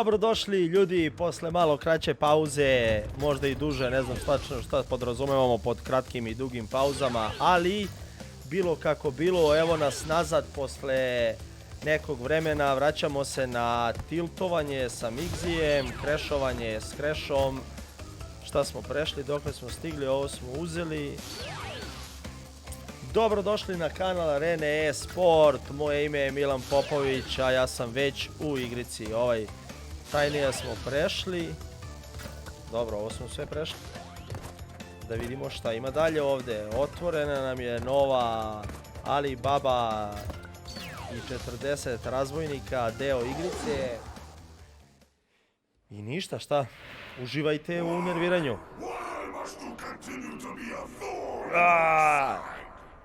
Dobrodošli ljudi, posle malo kraće pauze, možda i duže, ne znam šta podrazumevamo pod kratkim i dugim pauzama, ali bilo kako bilo, evo nas nazad posle nekog vremena, vraćamo se na tiltovanje sa Migzijem, krešovanje s krešom. Šta smo prešli, dokle smo stigli, ovo smo uzeli. Dobrodošli na kanal Arene e-sport, moje ime je Milan Popović, a ja sam već u igrici. Tajnija smo prešli. Dobro, ovo smo sve prešli. Da vidimo šta ima dalje ovde. Otvorena nam je nova Alibaba i 40 razbojnika, deo igrice. I ništa, šta? Uživajte u nerviranju.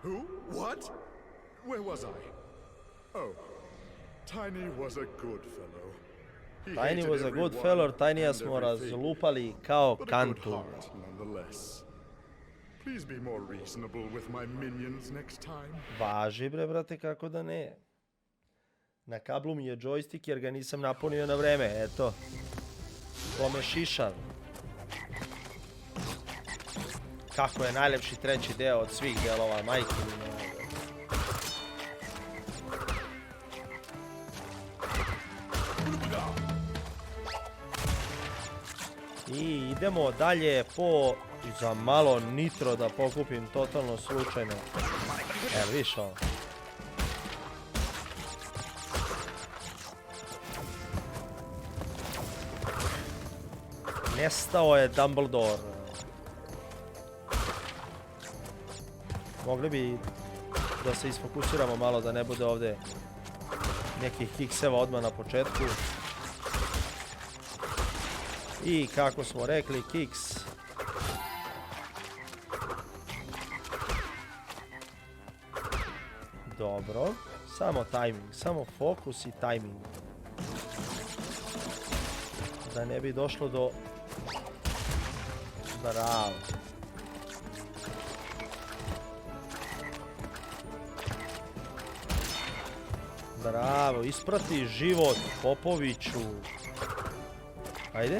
Who? What? Where was I? Oh, Tiny was a good fellow. Tiny was a good fellow, Tinija smo razlupali kao kantu. Please be more reasonable with my minions next time. Važi bre, brate, kako da ne. Na kablu mi je joystick jer ga nisam napunio na vreme, eto. Kome šišan. Kako je najlepši treći deo od svih delova, majke mi. I idemo dalje po... za malo nitro da pokupim totalno slučajno. Evo, viš ovo. Nestao je Dumbledore. Mogli bi da se isfokusiramo malo, da ne bude ovde nekih kikseva odmah na početku. I kako smo rekli, kiks. Dobro, samo tajming, samo fokus i tajming. Da ne bi došlo do... Bravo. Bravo, isprati život Popoviću. Ajde.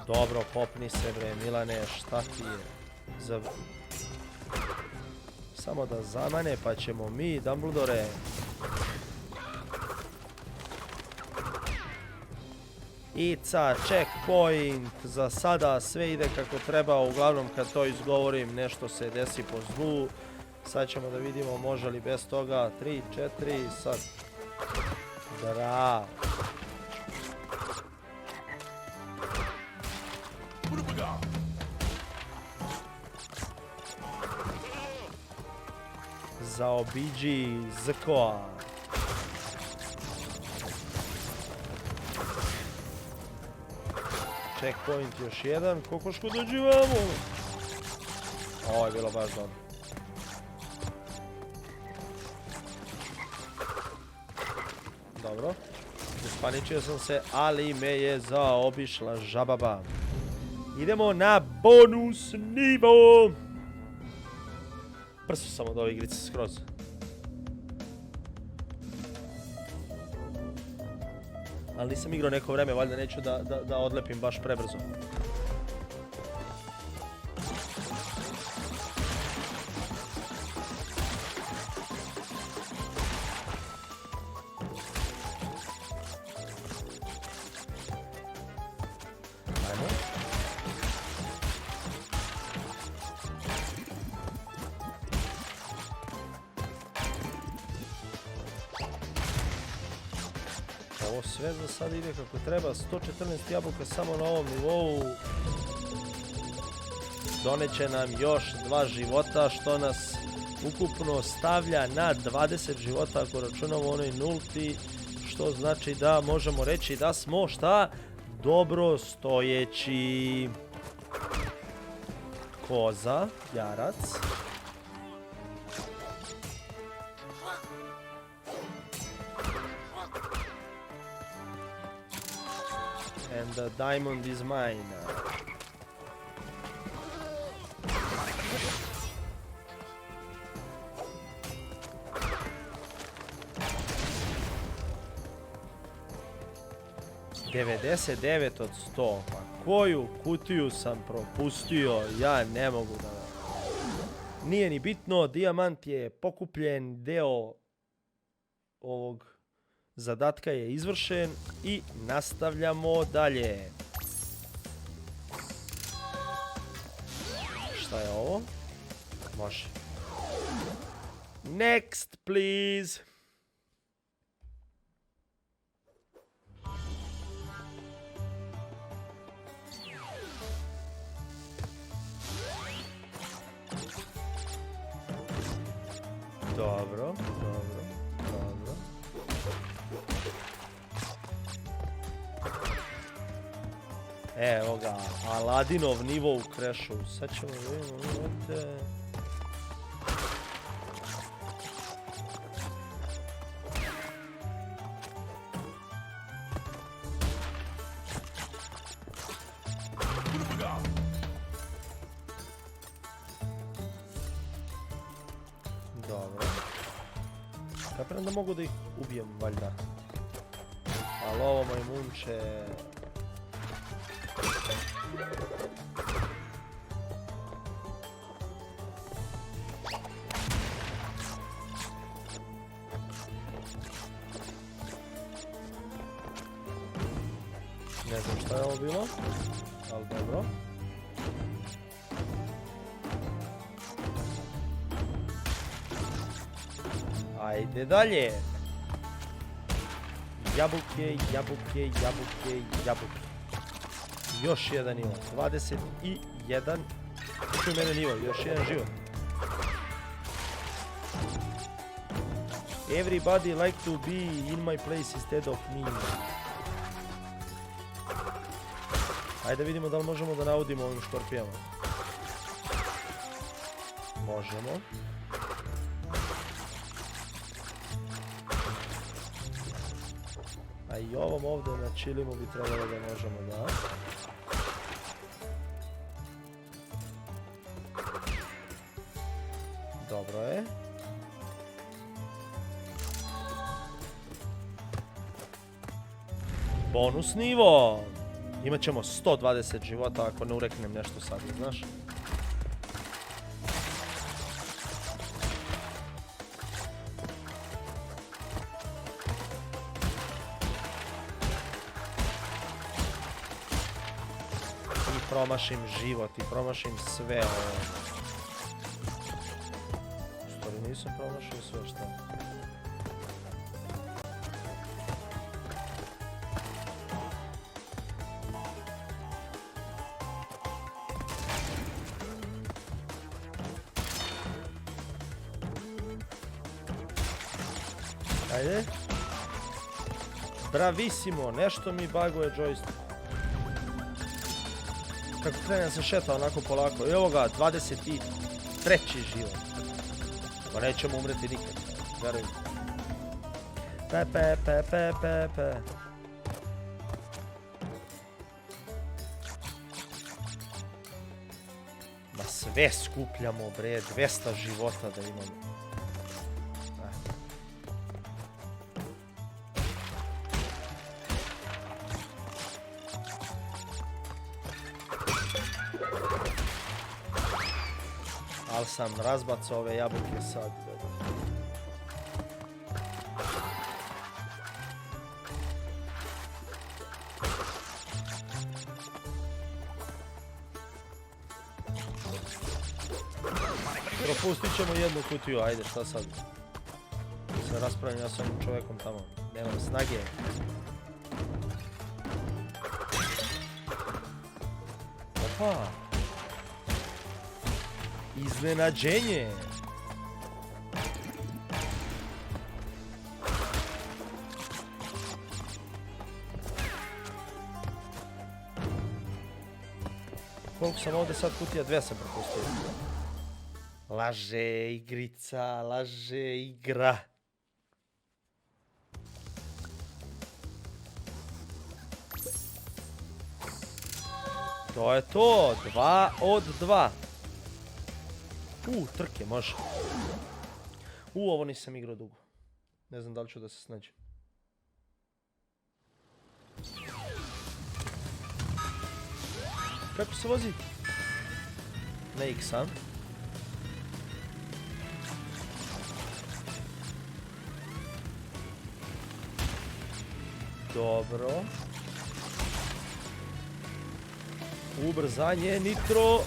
Dobro, popni se bre, Milane, šta ti je? Samo da zamane, pa ćemo mi, Dumbledore. It's a checkpoint, za sada sve ide kako treba, uglavnom kad to izgovorim nešto se desi po zlu. Sad ćemo da vidimo može li bez toga, 3, 4, sad. Bravo. Zaobiđi Zkoa. Checkpoint još jedan, kokoško dođi vamo. Ovo je bilo baš dobro. Dobro, uspaničio sam se, ali me je zaobišla žababa. Idemo na bonus nivo. Prso sam od ove igrice skroz. Ali nisam igrao neko vreme, valjda neću da odlepim baš prebrzo. Ajmo. Ovo sve za sad ide kako treba, 114 jabuka samo na ovom nivou. Doneće nam još 2 života, što nas ukupno stavlja na 20 života ako računamo onaj nulti, što znači da možemo reći da smo šta? Dobro stojeći. Koza, jarac. The diamond is mine. ...99 od 100. Pa koju kutiju sam propustio, ja ne mogu da... Nije ni bitno, dijamant je pokupljen, deo ovog zadatka je izvršen i nastavljamo dalje. Šta je ovo? Može. Next, please. Dobro, dobro, dobro. Evo ga, Aladinov nivo u Crashu. Sad ćemo vidjeti. Dobro. Kapiram da mogu da ih ubijem, valjda. Ali ovo majmunče... Ne znam šta je ovo bilo, ali dobro. Ajde dalje. Jabuke, jabuke, jabuke, jabuke. Još jedan nivo. 21. Čuj mene nivo, još jedan život. Everybody like to be in my place instead of me. Ajde vidimo da li možemo da naudimo ovim škorpijama. Možemo. A i ovom ovdje na chilimu bi trebalo da možemo, da. Dobro je. Bonus nivo! Imat ćemo 120 života ako ne ureknem nešto sad, znaš? I promašim život i promašim sve ovo. U stvari nisam promašio sve, šta? Ajde. Bravissimo, nešto mi baguje joystick. Kako krenem se šeta onako polako. I evo ga, 23. život. Pa nećemo umreti nikad. Verujem. Pe. Ma sve skupljamo, bre. 200 života da imamo. Ali sam razbacao ove jabuke sad. Propustit ćemo jednu kutiju, ajde, šta sad? Se raspravljam ja s onim čovjekom tamo. Nemam snage. Opa! Iznenađenje! Koliko sam ovdje sad kutija? 2 sam propustio. Laže igrica, laže igra. To je to, 2 od 2. Trke, može. Ovo nisam igrao dugo. Ne znam da li ću da se snađem. Kako se vozi? Na X-a. Dobro. Ubrzanje, nitro.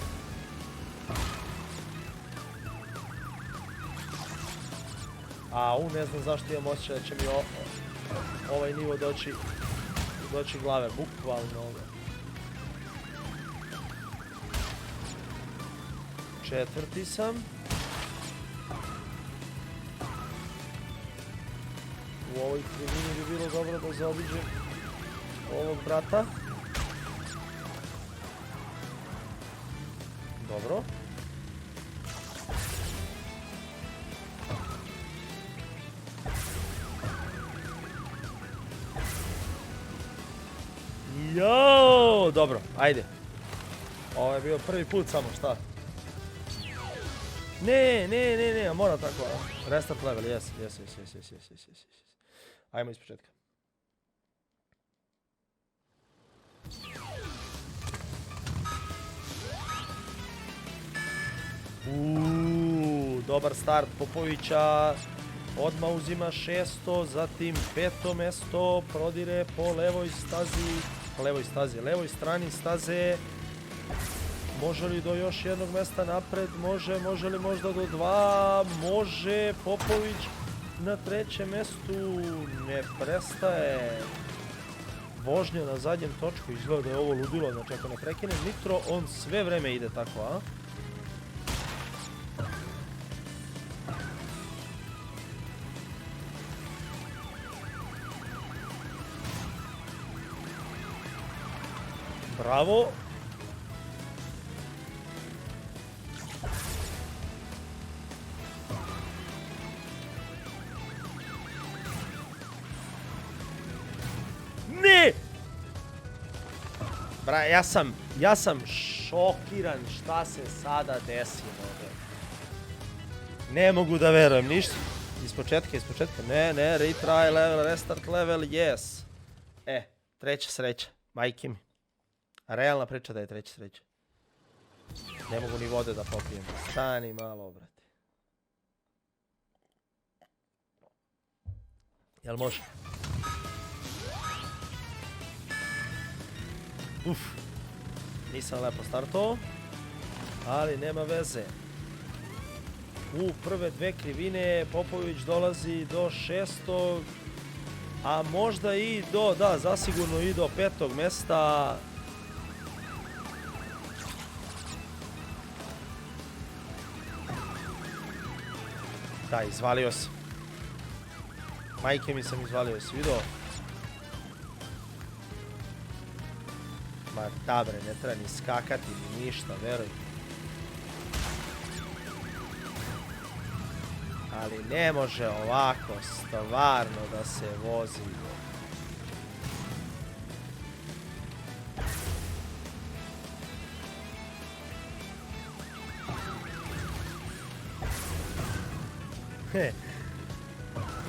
Ne znam zašto imam osjećaj da će mi ovaj nivo doći glave, bukvalno. 4. sam. U ovoj krivini bi bilo dobro da zaobiđem ovog brata. Dobro. Joooo, dobro, ajde. Ovo je bio prvi put samo, šta? Ne, mora tako. Restart level, yes. Ajmo iz početka. Dobar start Popovića. Odmah uzima 6. zatim 5. mesto, prodire po levoj strani staze. Može li do još jednog mesta napred? Može li možda do 2? Može, Popović na 3. mestu, ne prestaje. Vožnja na zadnjem točku, izgleda da je ovo ludilo, znači ako ne prekine nitro, on sve vreme ide tako, a? Bravo. Ne! Ja sam šokiran šta se sada desilo. Ne mogu da verujem, ništa. Iz početka. Ne, retry level, restart level, yes. 3. sreća, majke mi. Realna priča da je 3. sreća. Ne mogu ni vode da popijem. Stani malo, brate. Jel može? Nisam lepo startovao, ali nema veze. U prve 2 krivine Popović dolazi do 6. A možda i do, zasigurno i do 5. mesta. Da, izvalio se. Majke mi sam izvalio, si vidio? Ma da bre, ne treba ni skakati, ni ništa, veruj. Ali ne može ovako stvarno da se vozi.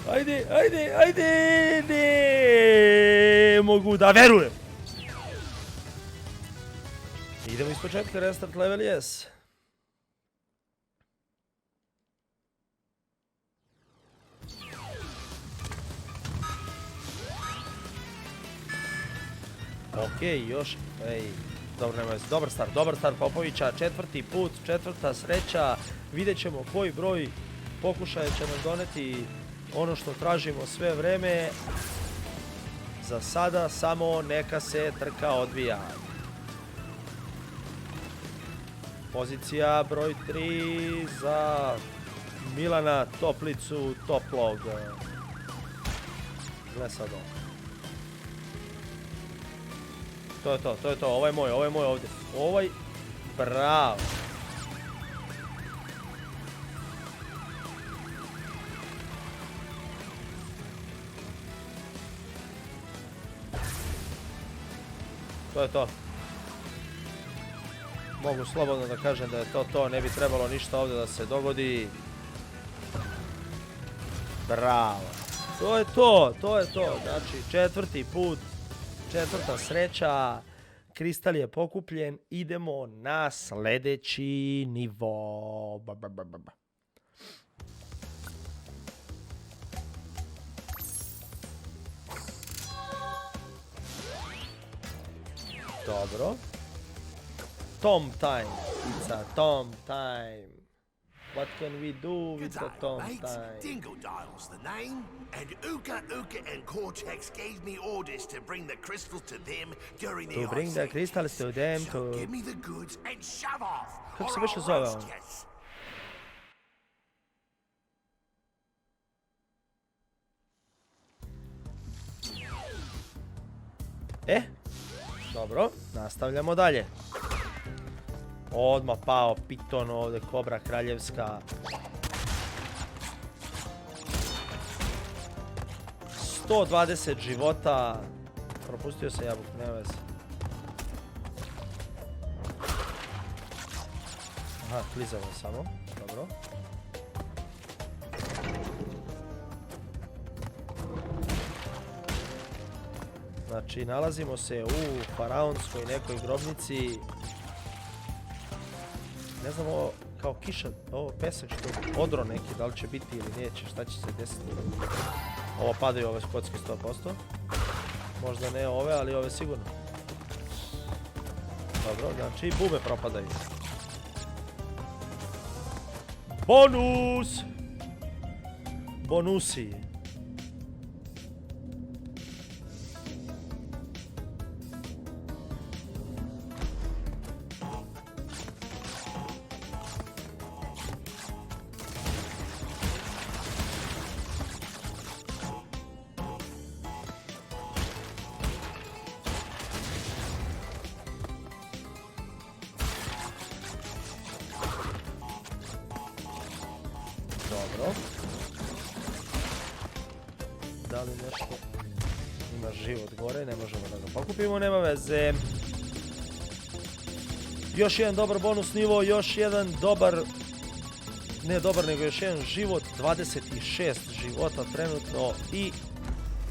Ajde, ne mogu da verujem. Idemo iz početka, restart level, yes. Okej, još, dobar start Popovića, 4. put, 4. sreća, vidjet ćemo koji broj pokušaja će nam doneti ono što tražimo sve vreme. Za sada samo neka se trka odvija. Pozicija broj 3 za Milana Toplicu Toplog. Gle sad ovo. To je to, ovo je moj ovdje. Bravo. To je to. Mogu slobodno da kažem da je to, ne bi trebalo ništa ovdje da se dogodi. Bravo. To je to. Znači, 4. put, 4. sreća. Kristal je pokupljen. Idemo na sljedeći nivo. Dobro. Tom time. It's a Tom time. What can we do with the Tom time? Dingodile's the name, and Uka and Cortex gave me orders to bring the crystals to them during the To bring Ice the Age. crystals to them So to... give me the goods and shove off, Kako se or više I'll zove roast on? yous. Dobro, nastavljamo dalje. Odmah pao piton ovdje, kobra kraljevska. 120 života. Propustio sam jabuku, nema veze. Aha, klizavo je samo, dobro. Znači, nalazimo se u faraonskoj nekoj grobnici. Ne znam, ovo kao kiša, ovo pesak što odro neki, da li će biti ili neće, šta će se desiti. Ovo padaju ove kocke 100%. Možda ne ove, ali ove sigurno. Dobro, znači i bube propadaju. Bonus! Bonusi. Dobro. Da li nešto ima život gore? Ne možemo da ga pokupimo, nema veze. Još jedan dobar bonus nivo, još jedan dobar... Ne dobar, nego još jedan život. 26 života trenutno i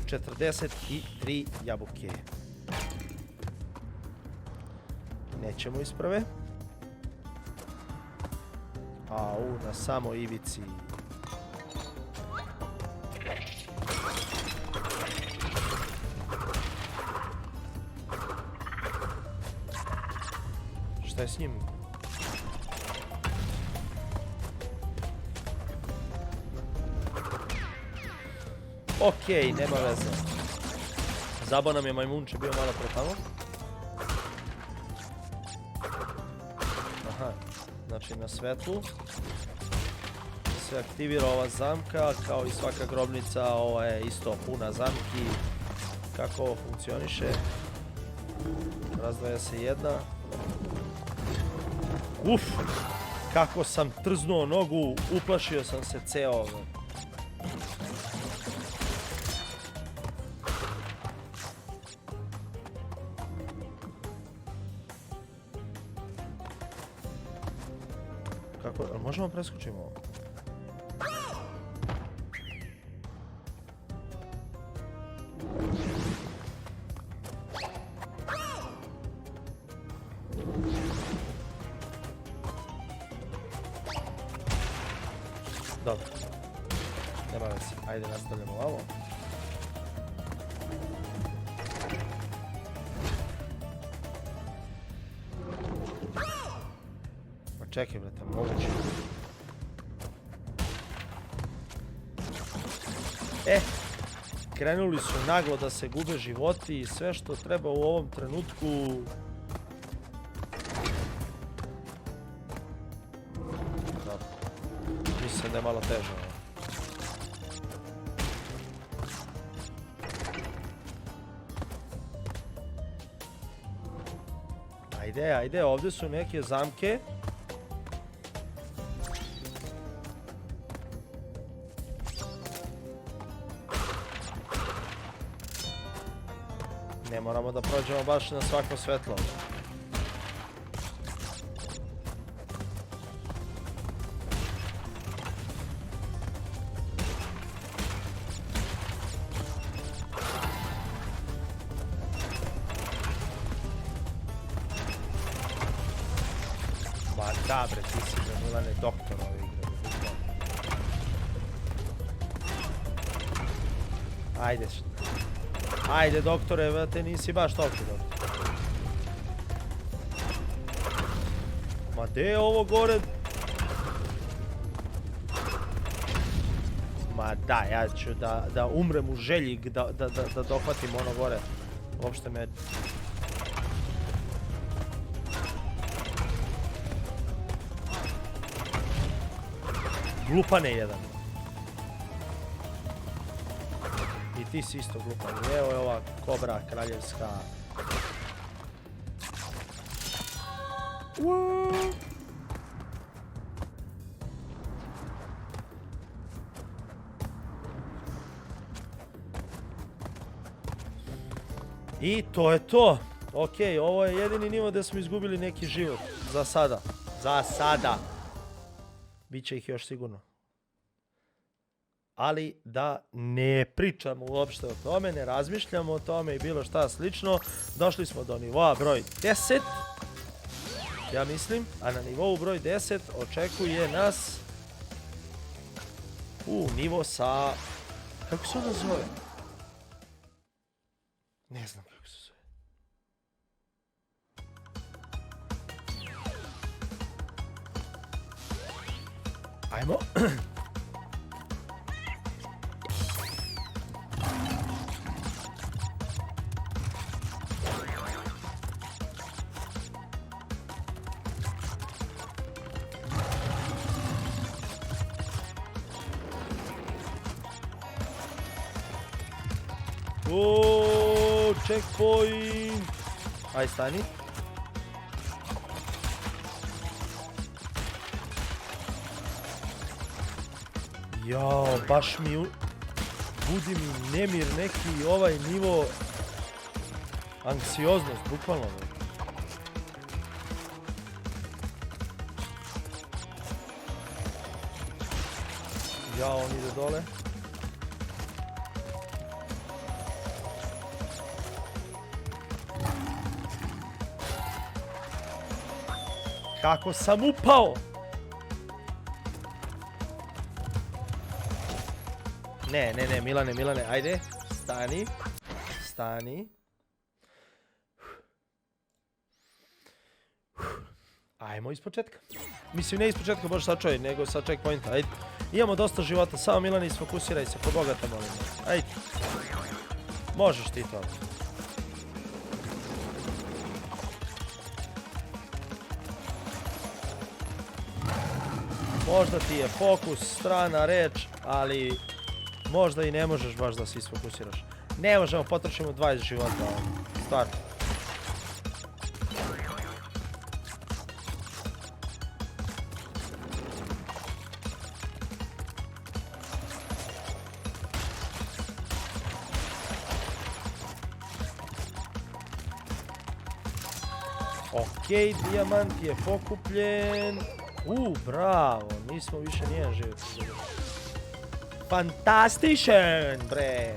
43 jabuke. Nećemo isprave. Au, na samo ivici. Šta je s njim? Okej, nema veze. Zabao nam je majmunče, bio malo pre tamo. Aha, znači na svetlu se aktivira ova zamka, kao i svaka grobnica, ova je isto puna zamki. Kako ovo funkcioniše? Razdvaja se jedna. Uf! Kako sam trznuo nogu, uplašio sam se ceo. Kako, ali možemo preskočiti ovo? Dobro. Nema veze. Ajde, nastavljamo ovo. Pa čekaj, brate, moguće. Krenuli su naglo da se gube životi i sve što treba u ovom trenutku. Dobro. Mislim da je malo teže. Ajde, ajde, ovdje su neke zamke. Ne moramo da prođemo baš na svako svetlo. Da bre, ti si bre Milane doktor ove igre. Ajde. Ajde doktore, vrate, nisi baš toliki doktor. Ma gdje je ovo gore? Ma da, ja ću da umrem u želji da dohvatim ono gore. Uopšte me... Glupane jedan. I ti si isto glupan. Evo je ova kobra kraljevska. What? I to je to. Ok, ovo je jedini nivo gdje smo izgubili neki život. Za sada. Za sada. Biće ih još sigurno. Ali da ne pričamo uopšte o tome, ne razmišljamo o tome i bilo šta slično. Došli smo do nivoa broj 10. Ja mislim, a na nivou broj 10 očekuje nas nivo sa... Kako se ono zove? Ne znam kako se zove. Ajmo. Checkpoint! Aj, stani. Jao, baš mi budi mi nemir neki ovaj nivo anksioznost, bukvalno. Jao, on ide dole. Kako sam upao? Ne, Milane, ajde. Stani. Ajmo iz početka. Mislim, ne iz početka, bože sačuvaj, nego sa checkpointa, ajde. Imamo dosta života, samo Milane, isfokusiraj se, po Boga te molim. Ajde. Možeš ti to. Možda ti je fokus strana reč, ali možda i ne možeš baš da se isfokusiraš. Ne možemo, potrošimo 20 života, stvarno. Okej, dijamant je pokupljen. Bravo, nismo više nijedan život. Fantastičan, bre.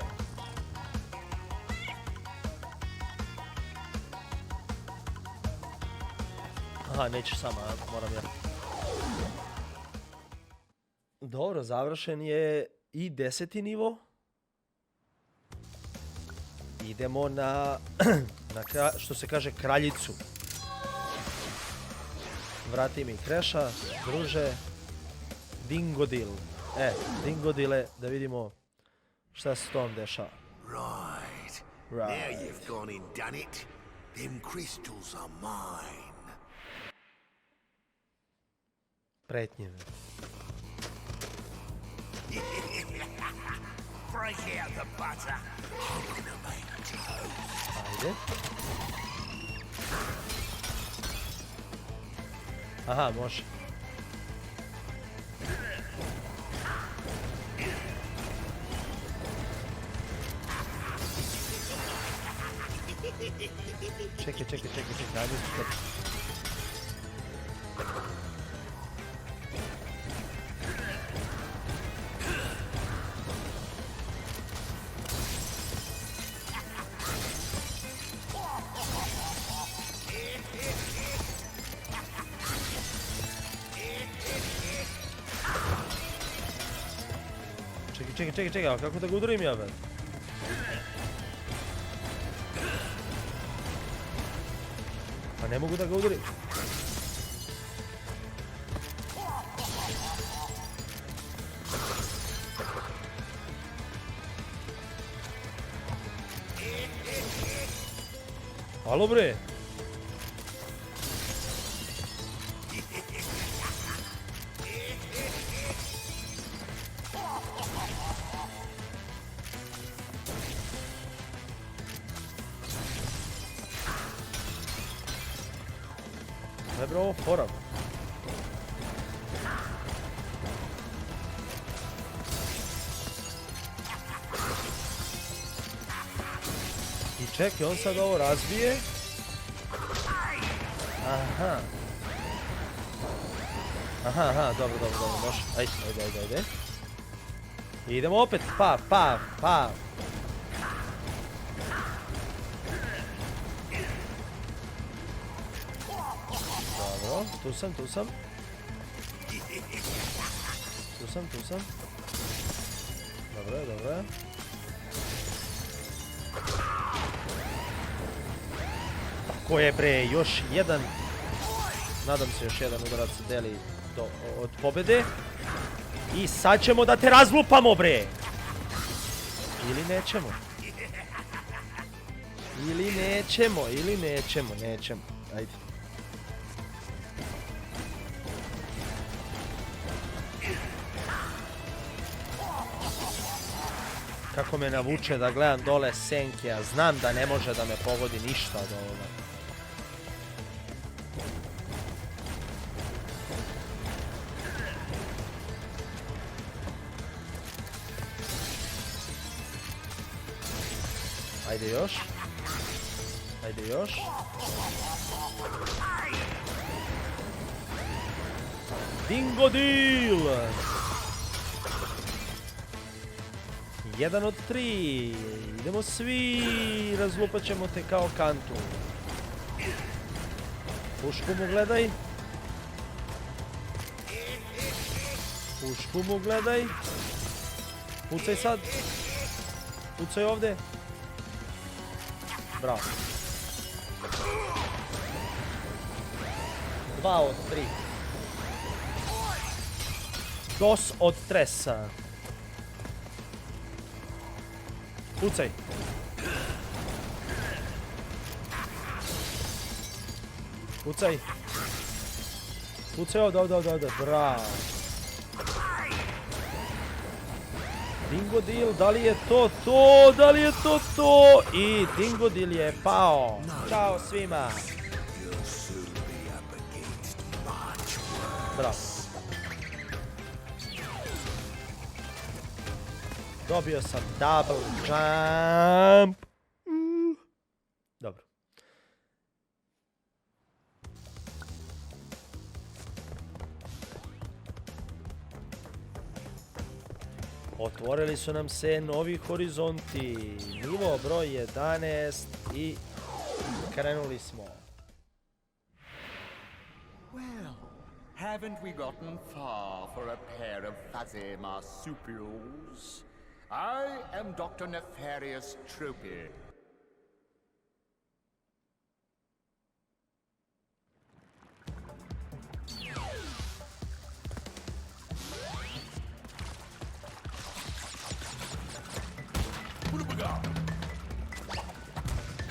Aha, nećeš sama, moram ja. Dobro, završen je i 10. nivo. Idemo na, što se kaže, kraljicu. Vrati mi kreša, druže. Dingodil. Dingodile, da vidimo šta se tom dešava. Right. Now you've gone and done it. Them crystals are mine. Pretnje. Break out the butter. I'm gonna make toast. Ajde. Aha, može. Čekaj, ajde skoči. Čekaj, a kako da ga udarim ja, be? Pa ne mogu da ga udarim. Halo bre! Ne bre, ovo fora. I čekaj, on sad ovo razbije. Aha. Aha, dobro, može. Ajde. I idemo opet, pa. Dobro, tu sam. Tu sam. Dobro. Tako je bre, još jedan. Nadam se još jedan udarac deli od pobjede. I sad ćemo da te razlupamo bre. Ili nećemo. Nećemo. Ajde. Kako me navuče da gledam dole senke, a znam da ne može da me pogodi ništa od ovoga. Ajde još. Dingo deal! 1 od 3. Idemo svi. Razlupat ćemo te kao kantu. Pušku mu gledaj. Pucaj sad. Pucaj ovdje. Bravo. 2 od 3. Dos od 3. Pucaj. Pucaj ovdje. Bravo. Dingo deal, da li je to to? I Dingo deal je pao. Ćao svima. Bravo. Dobio sam double jump. Dobro. Otvorili su nam se novi horizonti. Nivo broj 11 i krenuli smo. Well, haven't we gotten far for a pair of fuzzy marsupials? I am Dr. Nefarious Tropy.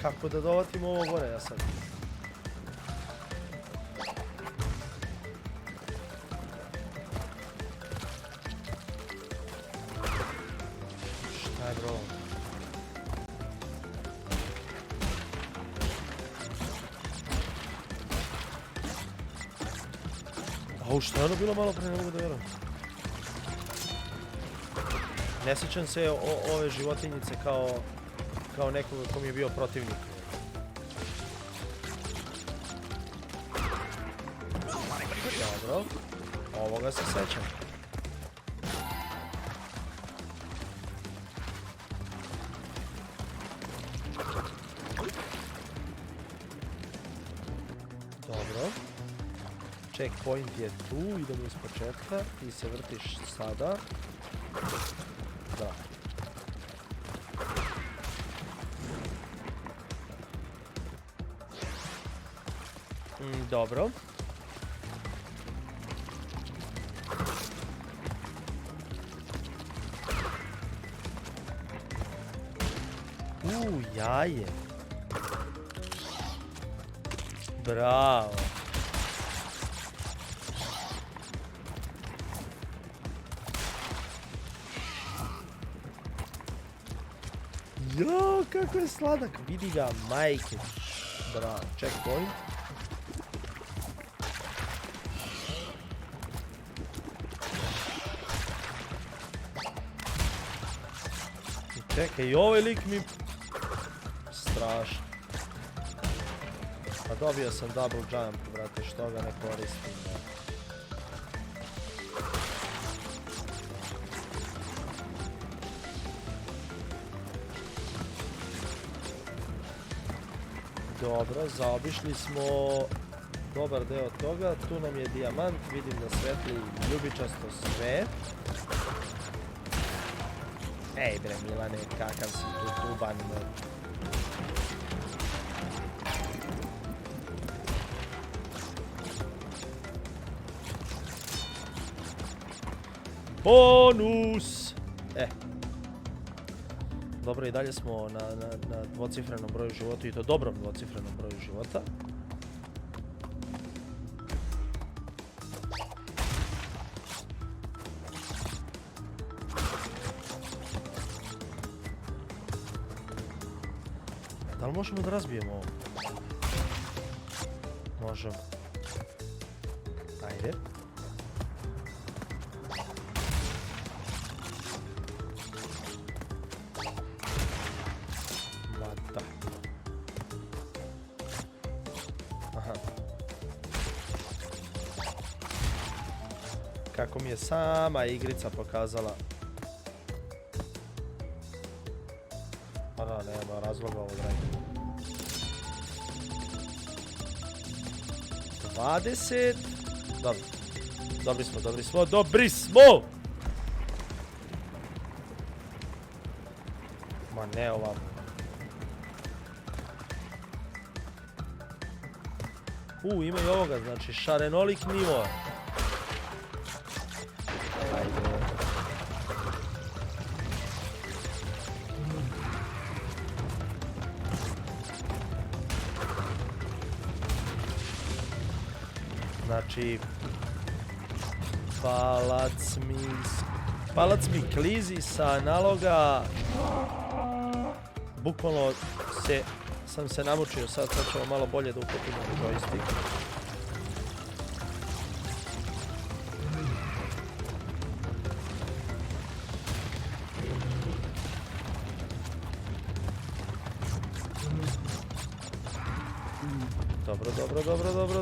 Kako da dovatim ovo gore ja sad? Šta je bro? Au, šta je ono bilo malo pre, ne mogu da vjerujem. Ne sjećam se ove životinjice kao nekoga ko mi je bio protivnik. Dobro, ovoga se sjećam. Dobro. Checkpoint je tu, idemo iz početka, ti se vrtiš sada. Da. Dobro. Jaje. Bravo. Jo, kako je sladak. Vidi ga, majke. Bravo, checkpoint. Čekaj, i ovaj lik mi... Strašno. Pa dobio sam double jump, brate, što ga ne koristim. Da. Dobro, zaobišli smo dobar deo toga. Tu nam je dijamant, vidim da svetli ljubičasto sve. Ej bre Milane, kakav si tu tuban. Bonus! Dobro, i dalje smo na dvocifrenom broju života, i to dobrom dvocifrenom broju života. Da li možemo da razbijemo ovo? Možemo. Ajde. Mada. Aha. Kako mi je sama igrica pokazala. Pa da, nema razloga ovo raditi. 20. Dobro. Dobri smo! Ma ne ovamo. Ima i ovoga, znači šarenolik nivo. Ajde. Znači, palac mi klizi sa analoga. Bukvalno sam se namučio, sad ćemo malo bolje da upotimo joystick.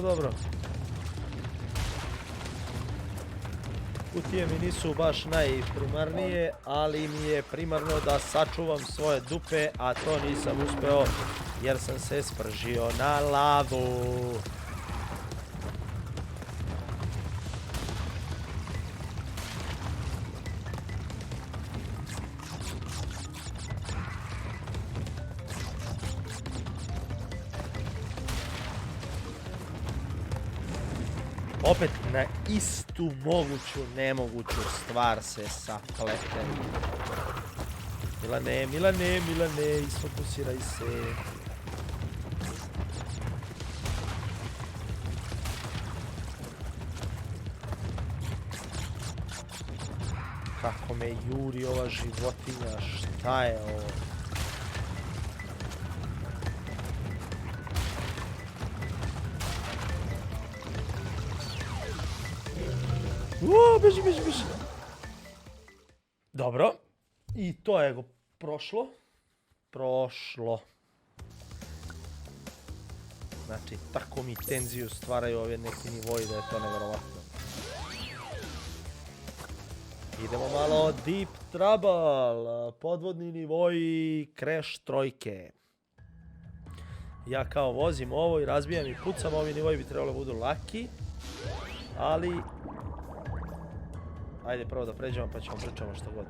Dobro. Kutije mi nisu baš najprimarnije, ali mi je primarno da sačuvam svoje dupe, a to nisam uspeo jer sam se spržio na lavu. Opet na istu moguću, nemoguću stvar se sapletem. Milane, isfokusiraj se. Kako me juri ova životinja, šta je ovo? Beži. Dobro. I to je prošlo. Znači, tako mi tenziju stvaraju ove neki nivoji da je to nevjerovatno. Idemo malo Deep Trouble. Podvodni nivoji Crash trojke. Ja kao vozim ovo i razbijam i pucam. Ovi nivoji bi trebalo budu laki. Ali... Ajde prvo da pređemo pa ćemo pričamo što god.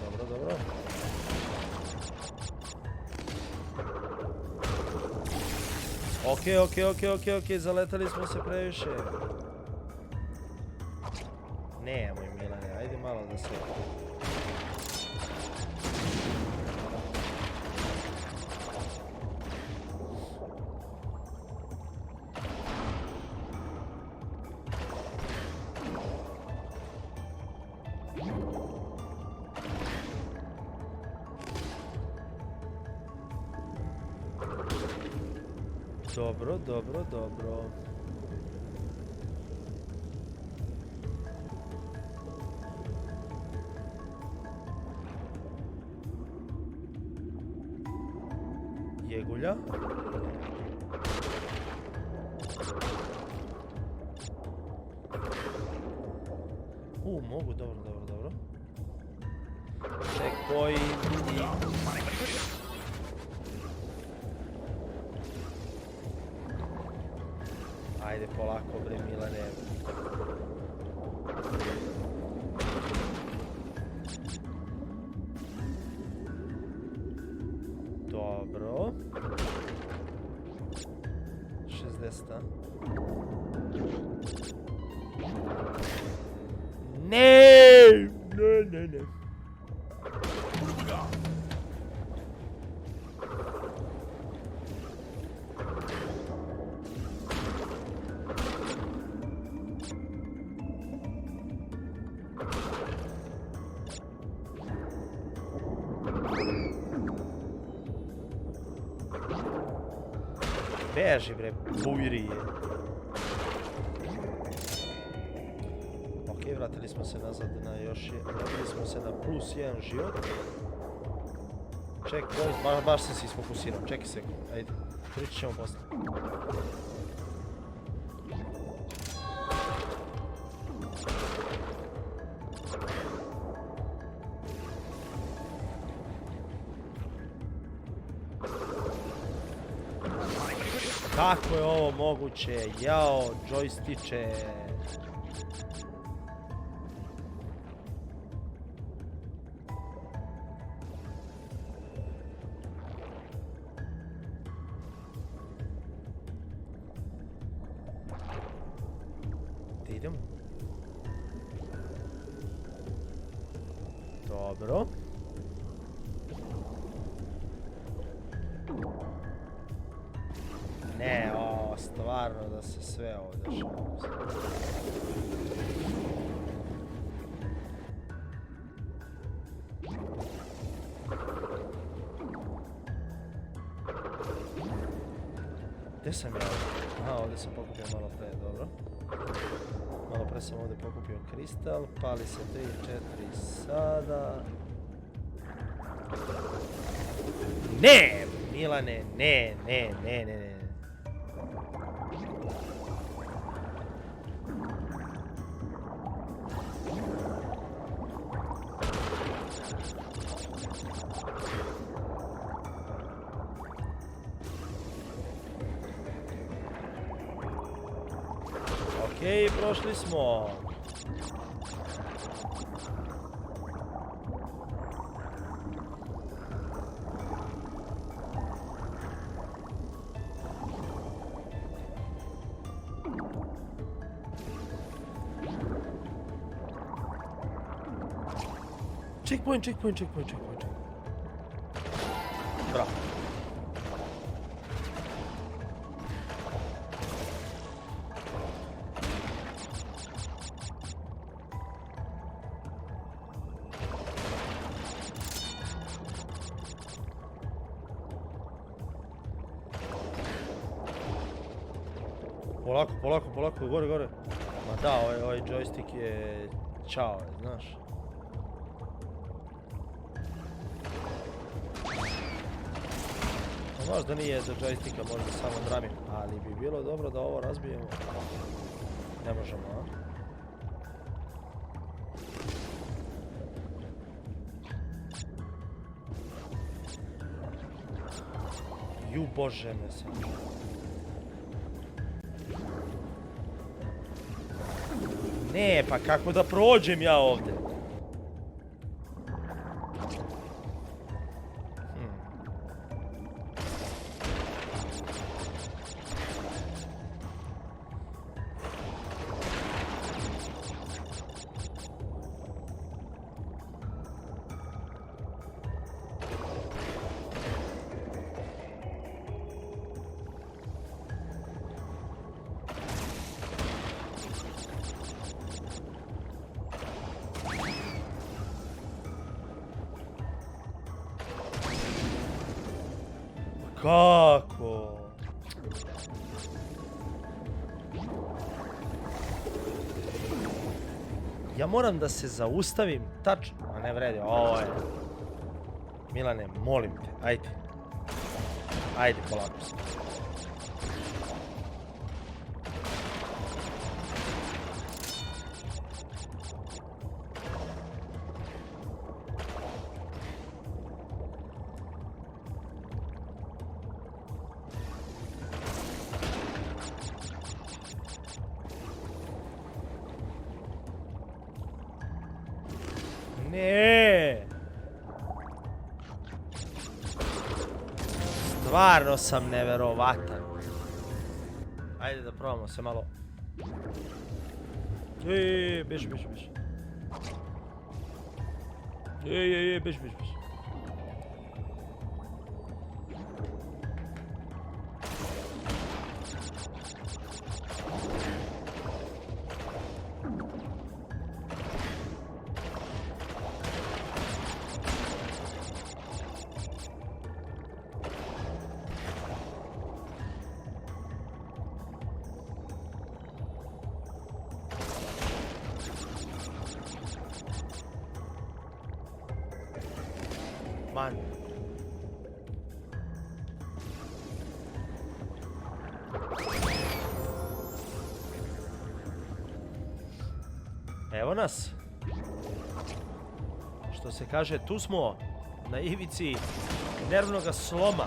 Dobro, dobro. Ok, zaletali smo se previše. Nemoj Milane, ajde malo da se... Dobro, dobro, dobro. Jegulja. Mogu, dobro, dobro, dobro. Checkpoint i... Ajde, polako bre Milane. Dobro. 60. Ne! Ne. Beži bre, bujrije. Ok, vratili smo se nazad na vratili smo se na plus 1 život. Checkpoint, baš sam se isfokusirao, čekaj sekund, ajde, pričat ćemo posle. Kako je ovo moguće? Jao, joystiče. Gdje idemo? Dobro. Ne, stvarno da se sve ovo dešava. Gdje sam ja? Aha, ovdje sam pokupio malo pre, dobro. Malo pre sam ovdje pokupio kristal, pali se 3, 4 sada. Ne! Milane, ne. Okej, prošli smo. Checkpoint. Bravo. Polako, gore. Ma da, ovaj joystick je čao, znaš. Možda nije do joysticka, možda samo dramim, ali bi bilo dobro da ovo razbijemo. Ne možemo, a? Ju bože me se. Ne, pa kako da prođem ja ovdje? Kako? Ja moram da se zaustavim tačno. A ne vredi, ovo je. Milane, molim te, ajde. Ajde, polako se. Ne. Stvarno sam neverovatan. Ajde da probamo se malo. Beži. Beži. Man. Evo nas. Što se kaže, tu smo na ivici nervnoga sloma.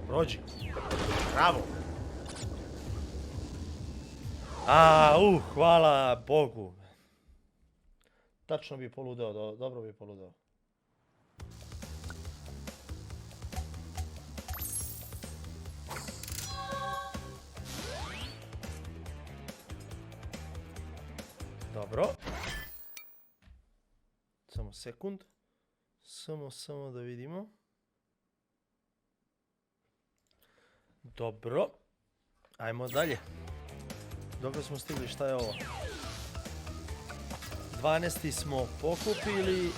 Prođi. Bravo. Hvala Bogu. Tačno bi poludeo, dobro bi poludeo. Dobro. Samo sekund. Samo da vidimo. Dobro. Ajmo dalje. Dobro smo stigli, šta je ovo? 12. smo pokupili.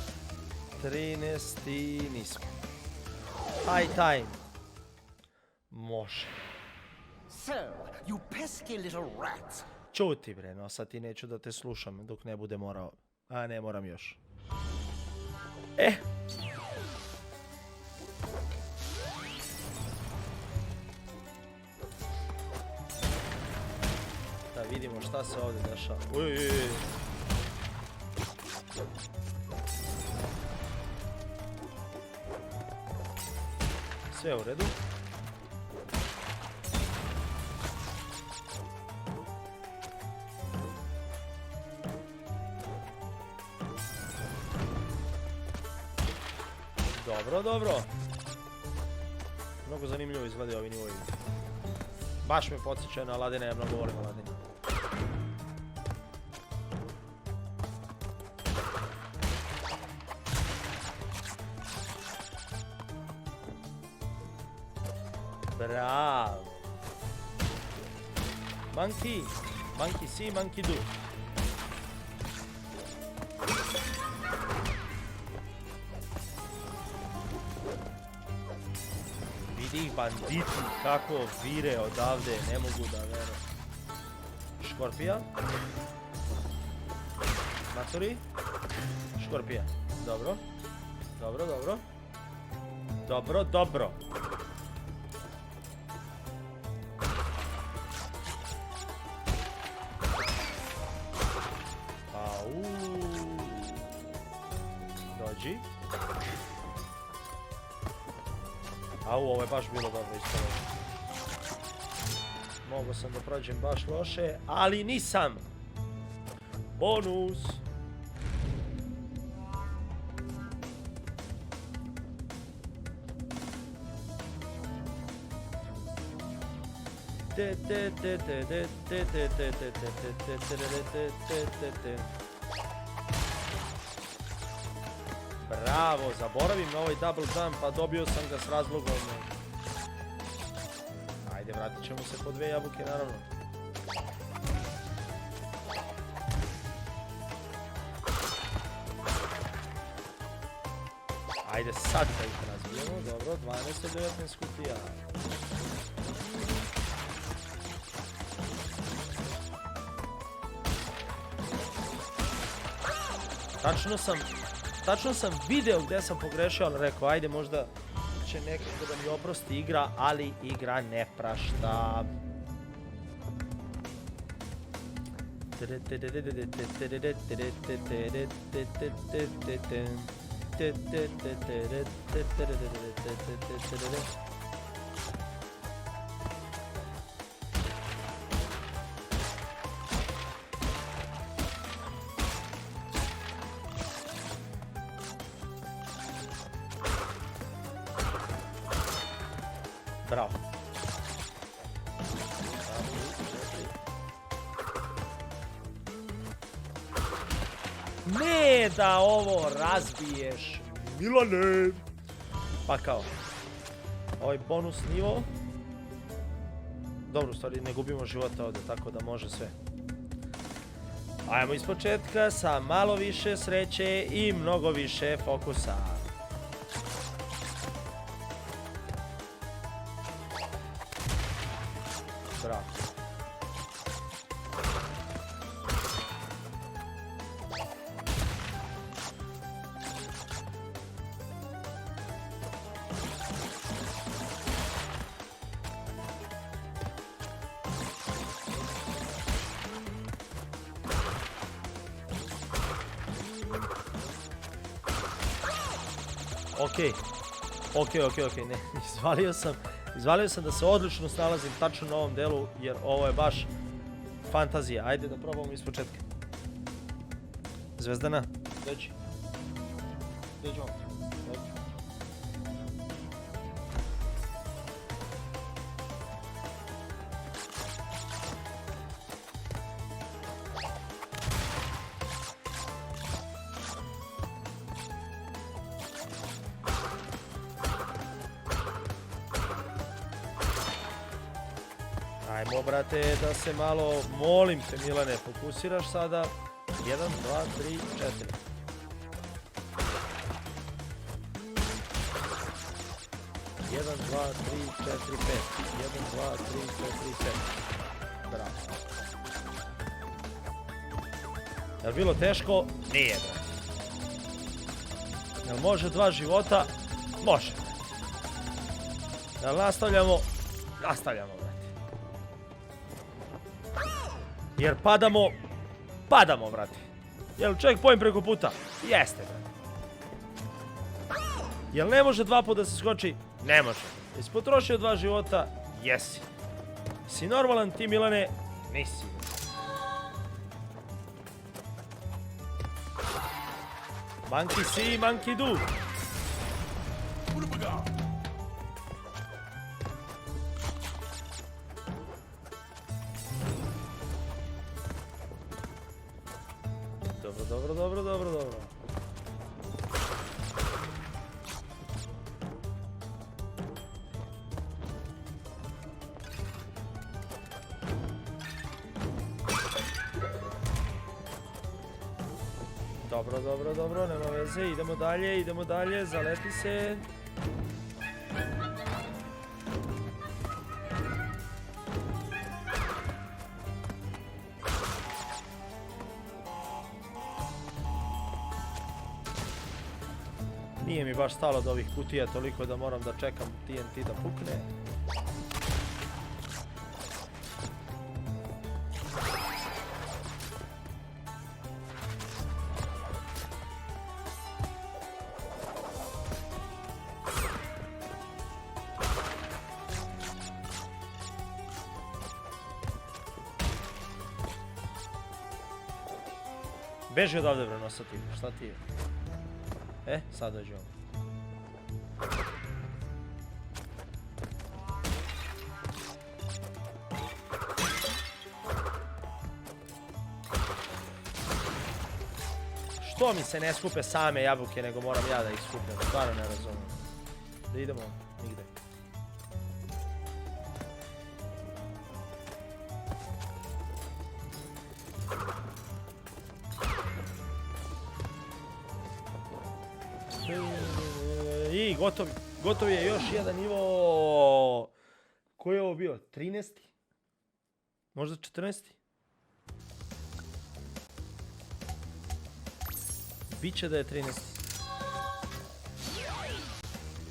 13. nismo. High time. Može. So, you pesky little rat. Čuti bre, no sad ti neću da te slušam dok ne bude morao. A ne, moram još. Da vidimo šta se ovdje dešava. Sve u redu. Dobro. Mnogo zanimljivo izgledaju ovi nivoji. Baš me podsjećaju na Aladina, ja mnogo volim Aladina. Bravo. Monkey see, monkey do. Vidi banditi kako vire odavde, ne mogu da verujem. Škorpija. Maturi. Škorpija. Dobro. Dobro, dobro. Dobro, dobro. Au. Dođi. Au, ovo je baš bilo dobro isto. Mogao sam da prođem baš loše, ali nisam. Bonus. Bravo, zaboravim na ovaj double jump, a dobio sam ga s razlogom. Ajde, vratit ćemo se po 2 jabuke, naravno. Ajde sad da ih razbijemo, dobro, 12-19 kutija. Tačno sam video gdje sam pogrešio, ali rekao, ajde možda će nekako da mi oprosti igra, ali igra ne prašta. Bravo. Ne da ovo razbiješ, Milane. Pa kao, ovaj bonus nivo. Dobro, u stvari ne gubimo života ovdje, tako da može sve. Ajmo iz početka sa malo više sreće i mnogo više fokusa. Bravo. Ok, ne, izvalio sam da se odlično snalazim tačno na ovom delu, jer ovo je baš fantazija. Ajde da probamo iz početka. Zvezdana, dođi. Dođi vam. Ajmo, brate, da se malo, molim te, Milane, fokusiraš sada. 1, 2, 3, 4. Jedan, dva, tri, četiri, pet. 1, 2, 3, 4, 7. Bravo. Je li bilo teško? Nije, brate. Jel može 2 života? Može. Jel nastavljamo? Nastavljamo, brate. Jer padamo, brate. Jel checkpoint preko puta? Jeste, brate. Jel ne može 2 puta da se skoči? Ne može. Jesi potrošio 2 života? Jesi. Si normalan ti, Milane? Nisi. Monkey see, monkey do. Dobro. Dobro, nema veze, idemo dalje, zaleti se. Nije mi baš stalo od ovih kutija toliko da moram da čekam TNT da pukne. Beži odavde bre nosati, šta ti je? Sad dođe ovo. Što mi se ne skupe same jabuke, nego moram ja da ih skupljam, stvarno ne razumijem. Da idemo nigde. I gotov je još jedan nivo. Koji je ovo bio? 13? Možda 14? Biće da je 13.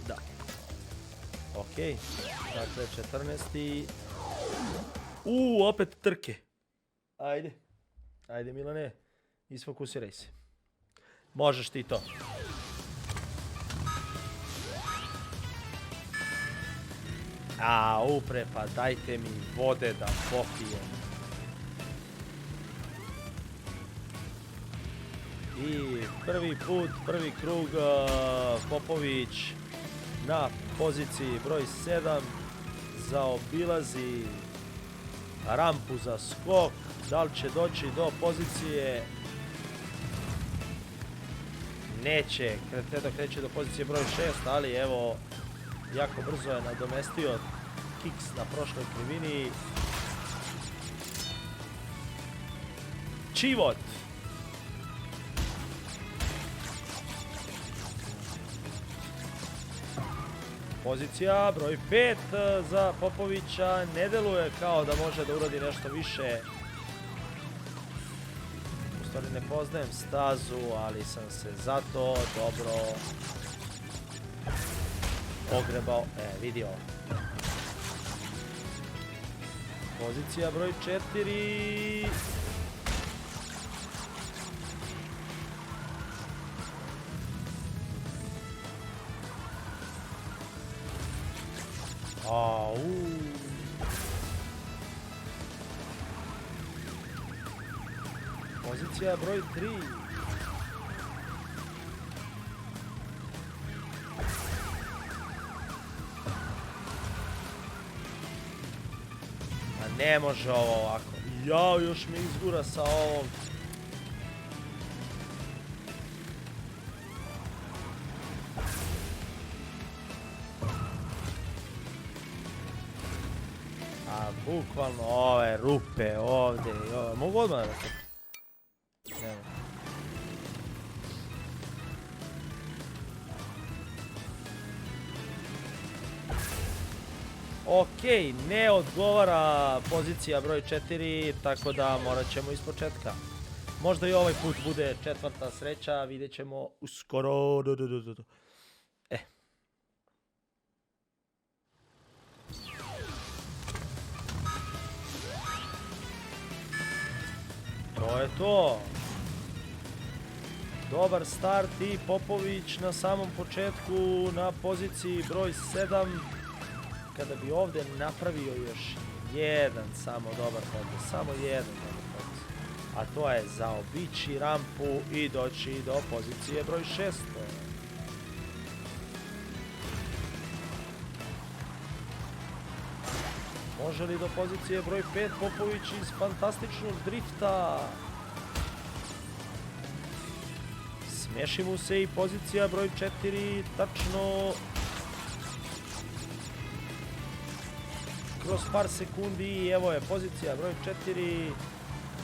Da. Okej. Dakle, 14. Opet trke. Ajde. Ajde, Milane. Isfokusiraj se. Možeš ti to. Upre, pa dajte mi vode da popijem. I prvi krug, Popović na poziciji broj 7 zaobilazi rampu za skok. Da li će doći do pozicije? Neće, kreće do pozicije broj 6, ali evo, jako brzo je nadomestio kiks na prošloj krivini. Čivot! Pozicija broj 5 za Popovića. Ne deluje kao da može da uradi nešto više. U stvari ne poznajem stazu, ali sam se zato dobro pogrebao. Vidio. Pozicija broj 4. Pozicija broj 3. Ne može ovo ovako. Jao, još mi izgura sa ovom. Bukvalno ove rupe ovdje i ove. Mogu odmah da rekao? Nemo. Okej, ne odgovara pozicija broj 4, tako da morat ćemo iz početka. Možda i ovaj put bude četvrta sreća, vidjet ćemo uskoro. To je to. Dobar start i Popović na samom početku na poziciji broj 7. Kada bi ovdje napravio još jedan samo dobar potez, samo jedan dobar potez, a to je zaobići rampu i doći do pozicije broj 6. Može li do pozicije broj 5 Popović iz fantastičnog drifta? Smeši mu se i pozicija broj 4, tačno kroz par sekundi. I evo je pozicija broj 4,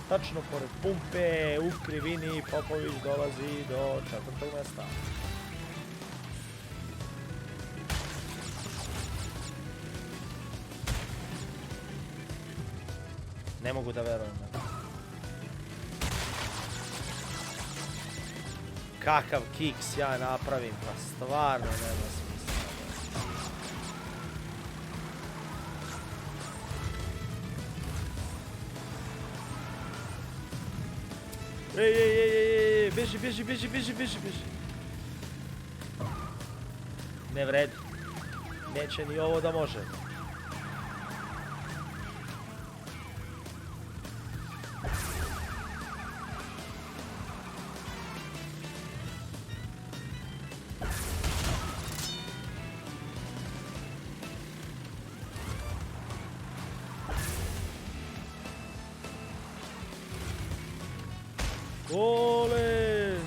tačno pored pumpe, u krivini. Popović dolazi do 4. mjesta. Ne mogu da verujem. kakav kiks ja napravim, pa stvarno nema smisla. Ej, beži. Ne vredi. Neće ni ovo da može. Ole!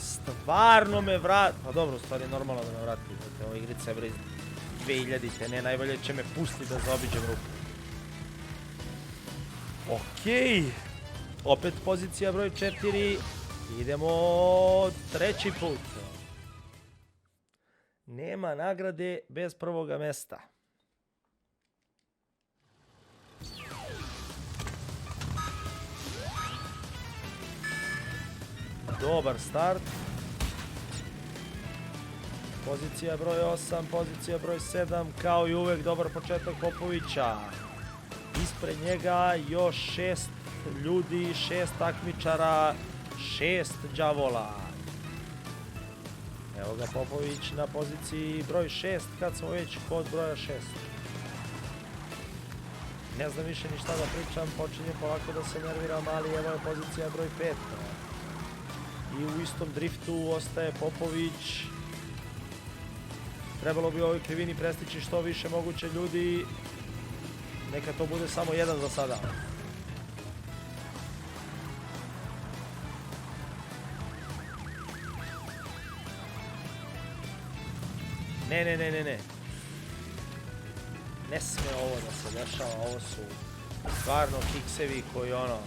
Stvarno me vrati. Pa dobro, u stvari normalno da me vrati. Ovo igrica je bre iz 2000-te, ne, najbolje će me pustiti da zaobiđem ruku. Okej. Opet pozicija broj 4. Idemo treći put. Nema nagrade bez prvoga mesta. Dobar start. Pozicija broj 8, pozicija broj 7, kao i uvek dobar početak Popovića. Ispred njega još 6 ljudi, 6 takmičara, 6 đavola. Evo ga Popović na poziciji broj 6, kad smo već kod broja 6. Ne znam više ni šta da pričam, počinjem polako da se nerviram, ali evo je pozicija broj 5. I u istom driftu ostaje Popović. Trebalo bi u ovoj krivini prestići što više moguće ljudi. Neka to bude samo jedan za sada. Ne. Ne sme ovo da se dešava, ovo su stvarno kiksevi koji ono...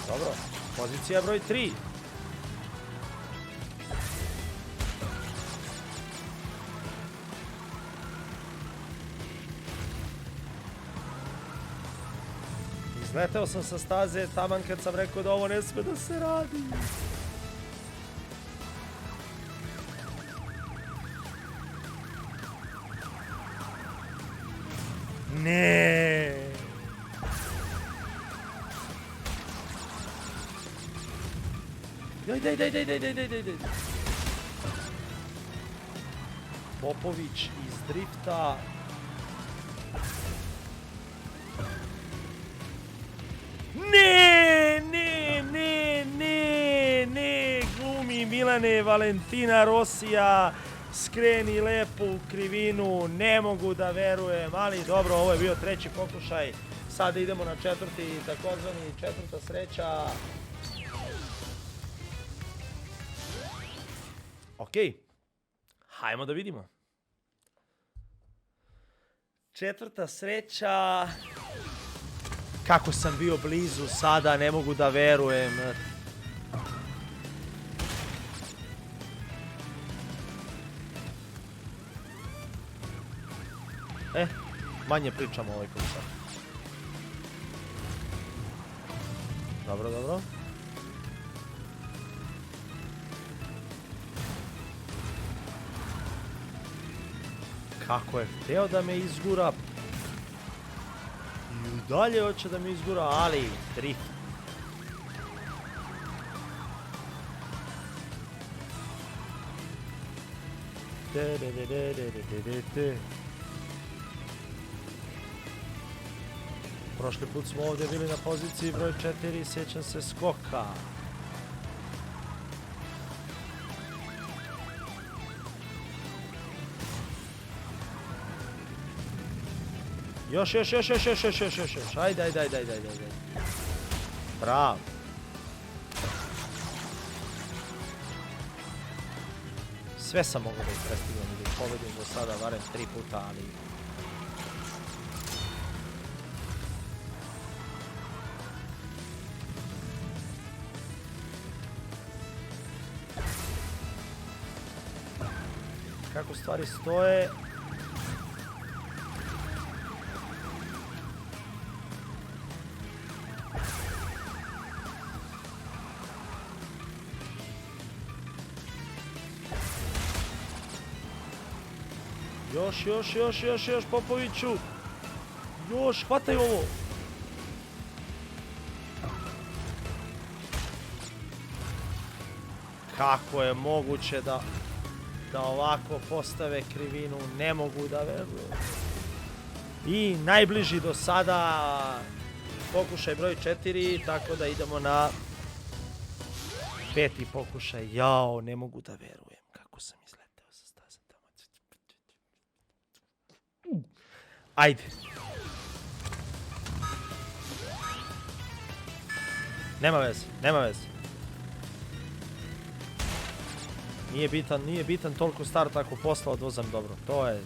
Dobro, pozicija broj 3. Izleteo sam sa staze taman kad sam rekao da ovo ne sme da se radi. Ne. Daj. Popović iz drifta. Ne, glumi Milane Valentina Rosija, skreni lepo u krivinu, ne mogu da verujem, ali dobro, ovo je bio treći pokušaj, sada idemo na četvrti, takozvani četvrta sreća. Okej, hajmo da vidimo. Četvrta sreća. Kako sam bio blizu sada, ne mogu da verujem. Manje pričamo ovaj put sad. Dobro. Kako je hteo da me izgura. I dalje hoće da me izgura, ali drift. Prošli put smo ovdje bili na poziciji broj 4, sjećam se skoka. Još. Ajde. Bravo. Sve sam mogao da ih prestigam i da ih pobedim do sada, barem 3 puta, ali... Kako stvari stoje... Još, Popoviću. Još, hvataj ovo. Kako je moguće da ovako postave krivinu, ne mogu da verujem. I najbliži do sada pokušaj broj 4, tako da idemo na 5. pokušaj. Jao, ne mogu da verujem kako sam izleteo sa staze tamo. Ajde. Nema veze. Nije bitan toliko start ako posla odvozam dobro. To je...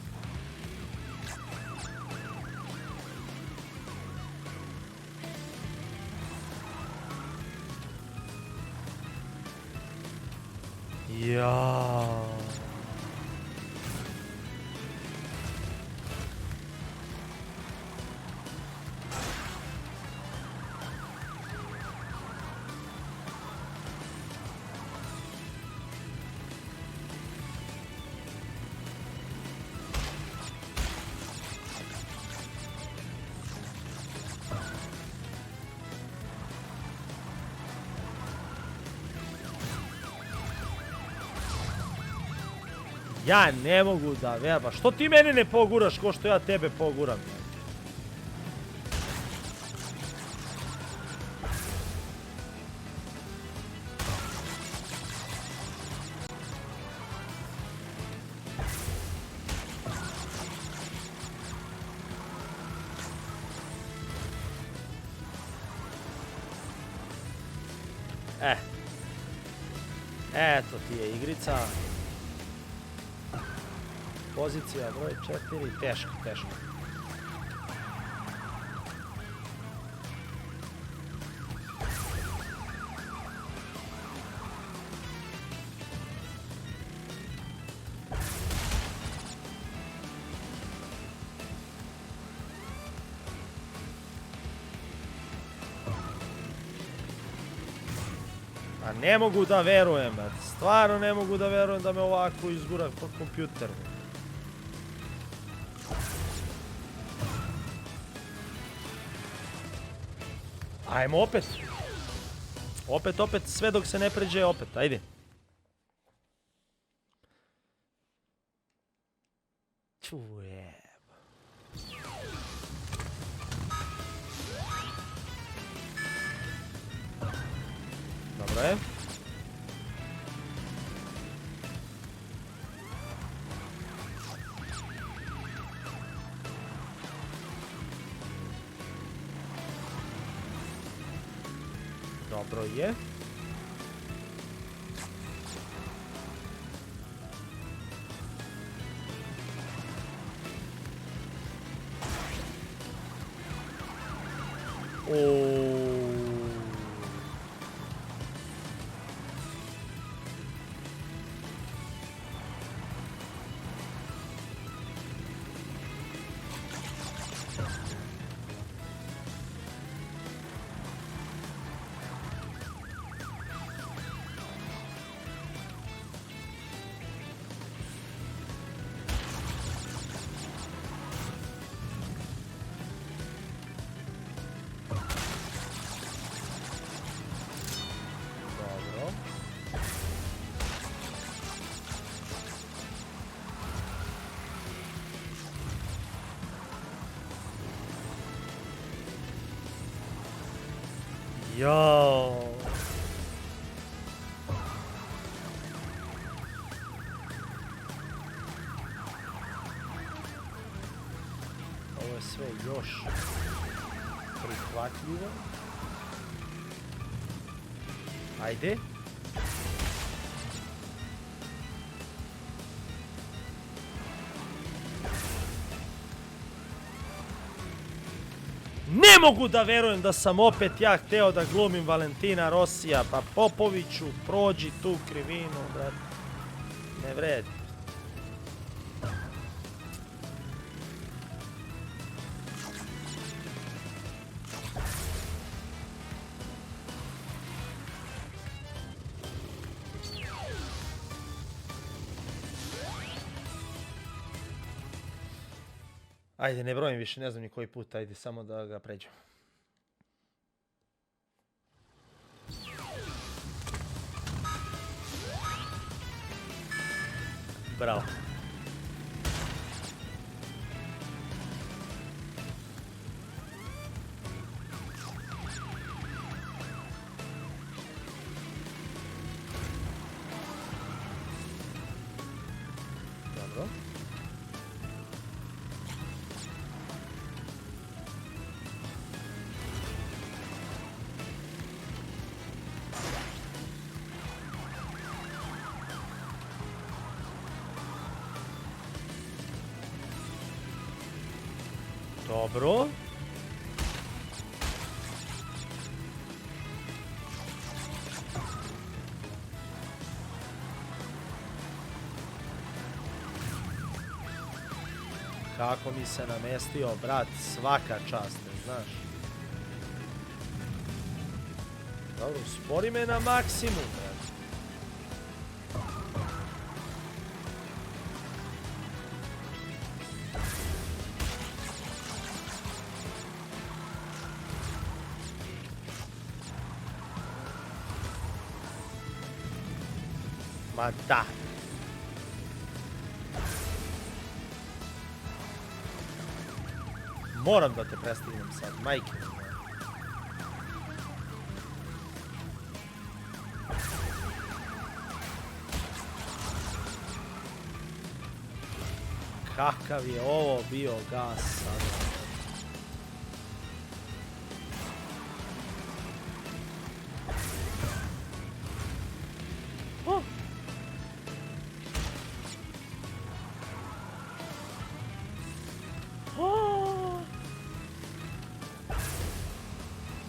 Jaaaa. Ja ne mogu da verujem, pa što ti mene ne poguraš ko što ja tebe poguram? Eto ti je igrica. Pozicija broj 4, teško. A ne mogu da verujem, stvarno ne mogu da verujem da me ovako izgura po kompjuteru. Ajmo opet. Opet, sve dok se ne pređe opet, ajde. Čujem. Dobro je. Dobro je. Jao. Ovo je sve još prihvatljivo. Ajde. Ne mogu da verujem da sam opet ja hteo da glumim Valentina Rosija, pa Popoviću, prođi tu krivinu, brate. Ne vredi. Ajde, ne brojim više, ne znam ni koji put, ajde samo da ga pređem. Bravo. Dobro. Dobro. Kako mi se namestio, brat, svaka čast, ne znaš. Dobro, spori me na maksimum, brat. Ma da. Moram da te prestignem sad, majke mi. Kakav je ovo bio gas sada.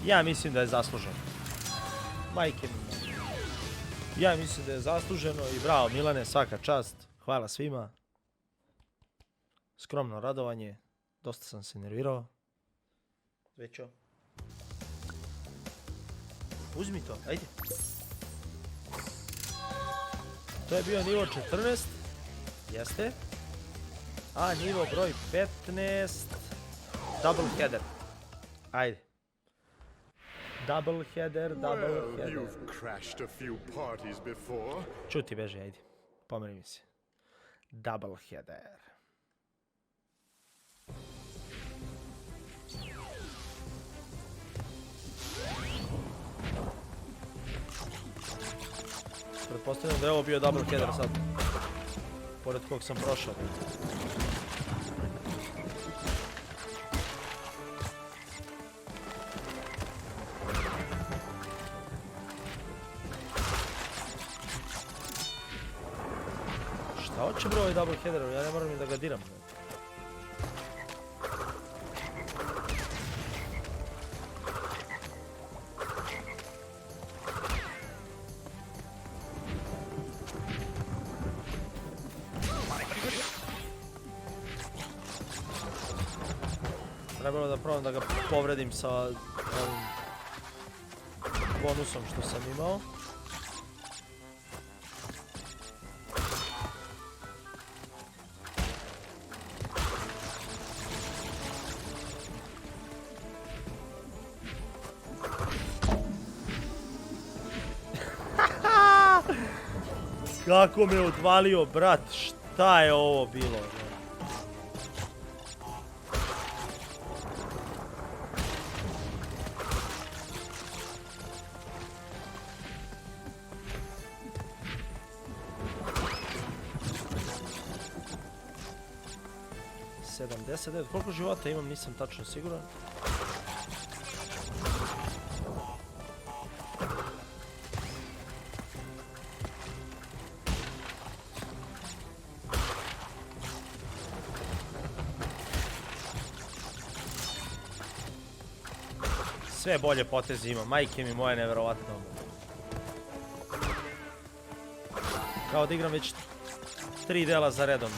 Ja mislim da je zasluženo. Majke mi. Ja mislim da je zasluženo i bravo Milane, svaka čast. Hvala svima. Skromno radovanje. Dosta sam se nervirao. Većo. Uzmi to, ajde. To je bio nivo 14. Jeste. A nivo broj 15. Double header. Ajde. Double header, double Well, header. you've crashed a few parties before. Čuti beži, ajde. Pomeri mi se. Double header. Pretpostavljam da je ovo bio double header sad. Pored kog sam prošao. Šta hoće bro ovaj double header? Ja ne moram ni da ga diram. Trebalo da probam da ga povredim sa ovim bonusom što sam imao. Kako me odvalio, brat, šta je ovo bilo? Koliko života imam, nisam tačno siguran. Sve bolje poteze imam, majke mi moje, neverovatno. Kao da igram već 3 dela za redom.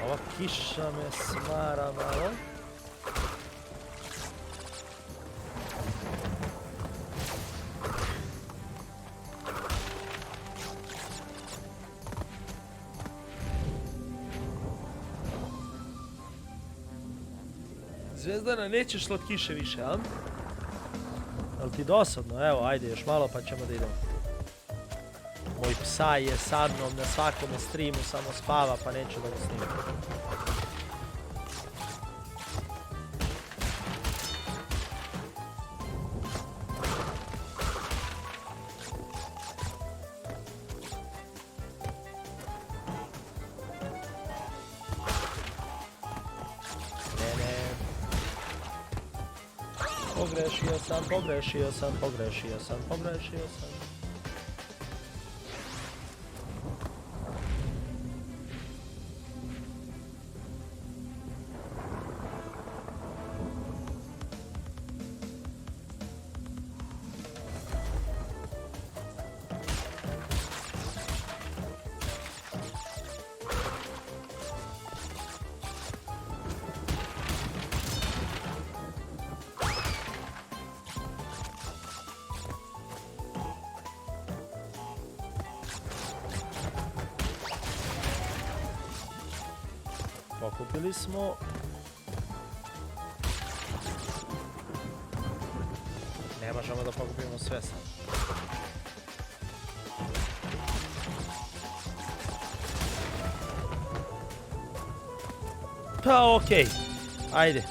Ova kiša me smara malo. Zvezdana, nećeš slatkiše više, a? Jel ti dosadno? Evo, ajde još malo pa ćemo da idemo. Moj psa je sa mnom na svakome streamu, samo spava pa neću da ga snimam. Pogrešio sam. Pokupili smo. Ne možemo da pokupimo sve sad. Pa okej. Ajde.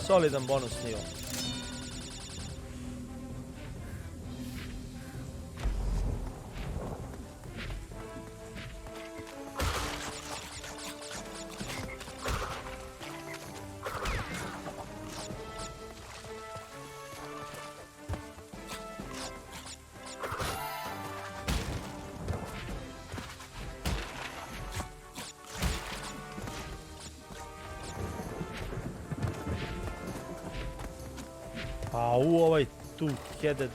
Solidan bonus nivo. A ovaj tu headed.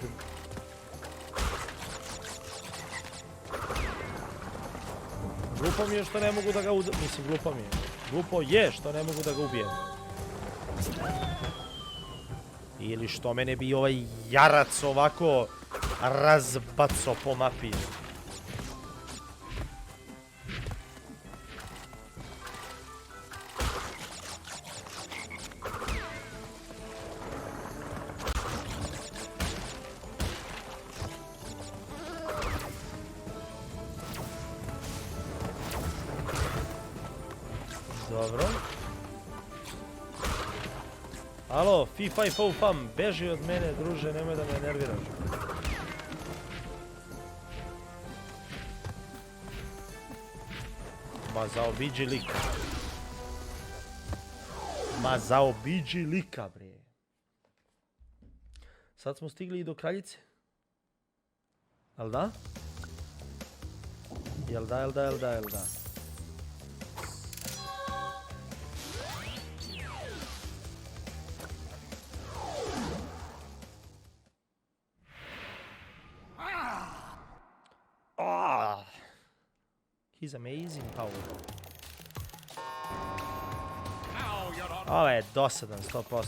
Glupo mi je što ne mogu da ga mislim, glupo mi je. Glupo je što ne mogu da ga ubijem. Ili što mene bi ovaj jarac ovako razbaco po mapi. Dobro. Alo, FIFA i FOFAM, beži od mene, druže, nemoj da me nerviraš. Ma zaobiđi lika. Ma zaobiđi lika, bre. Sad smo stigli i do kraljice. Jel da? Jel da? He's amazing power. Ovo je dosadan, 100%.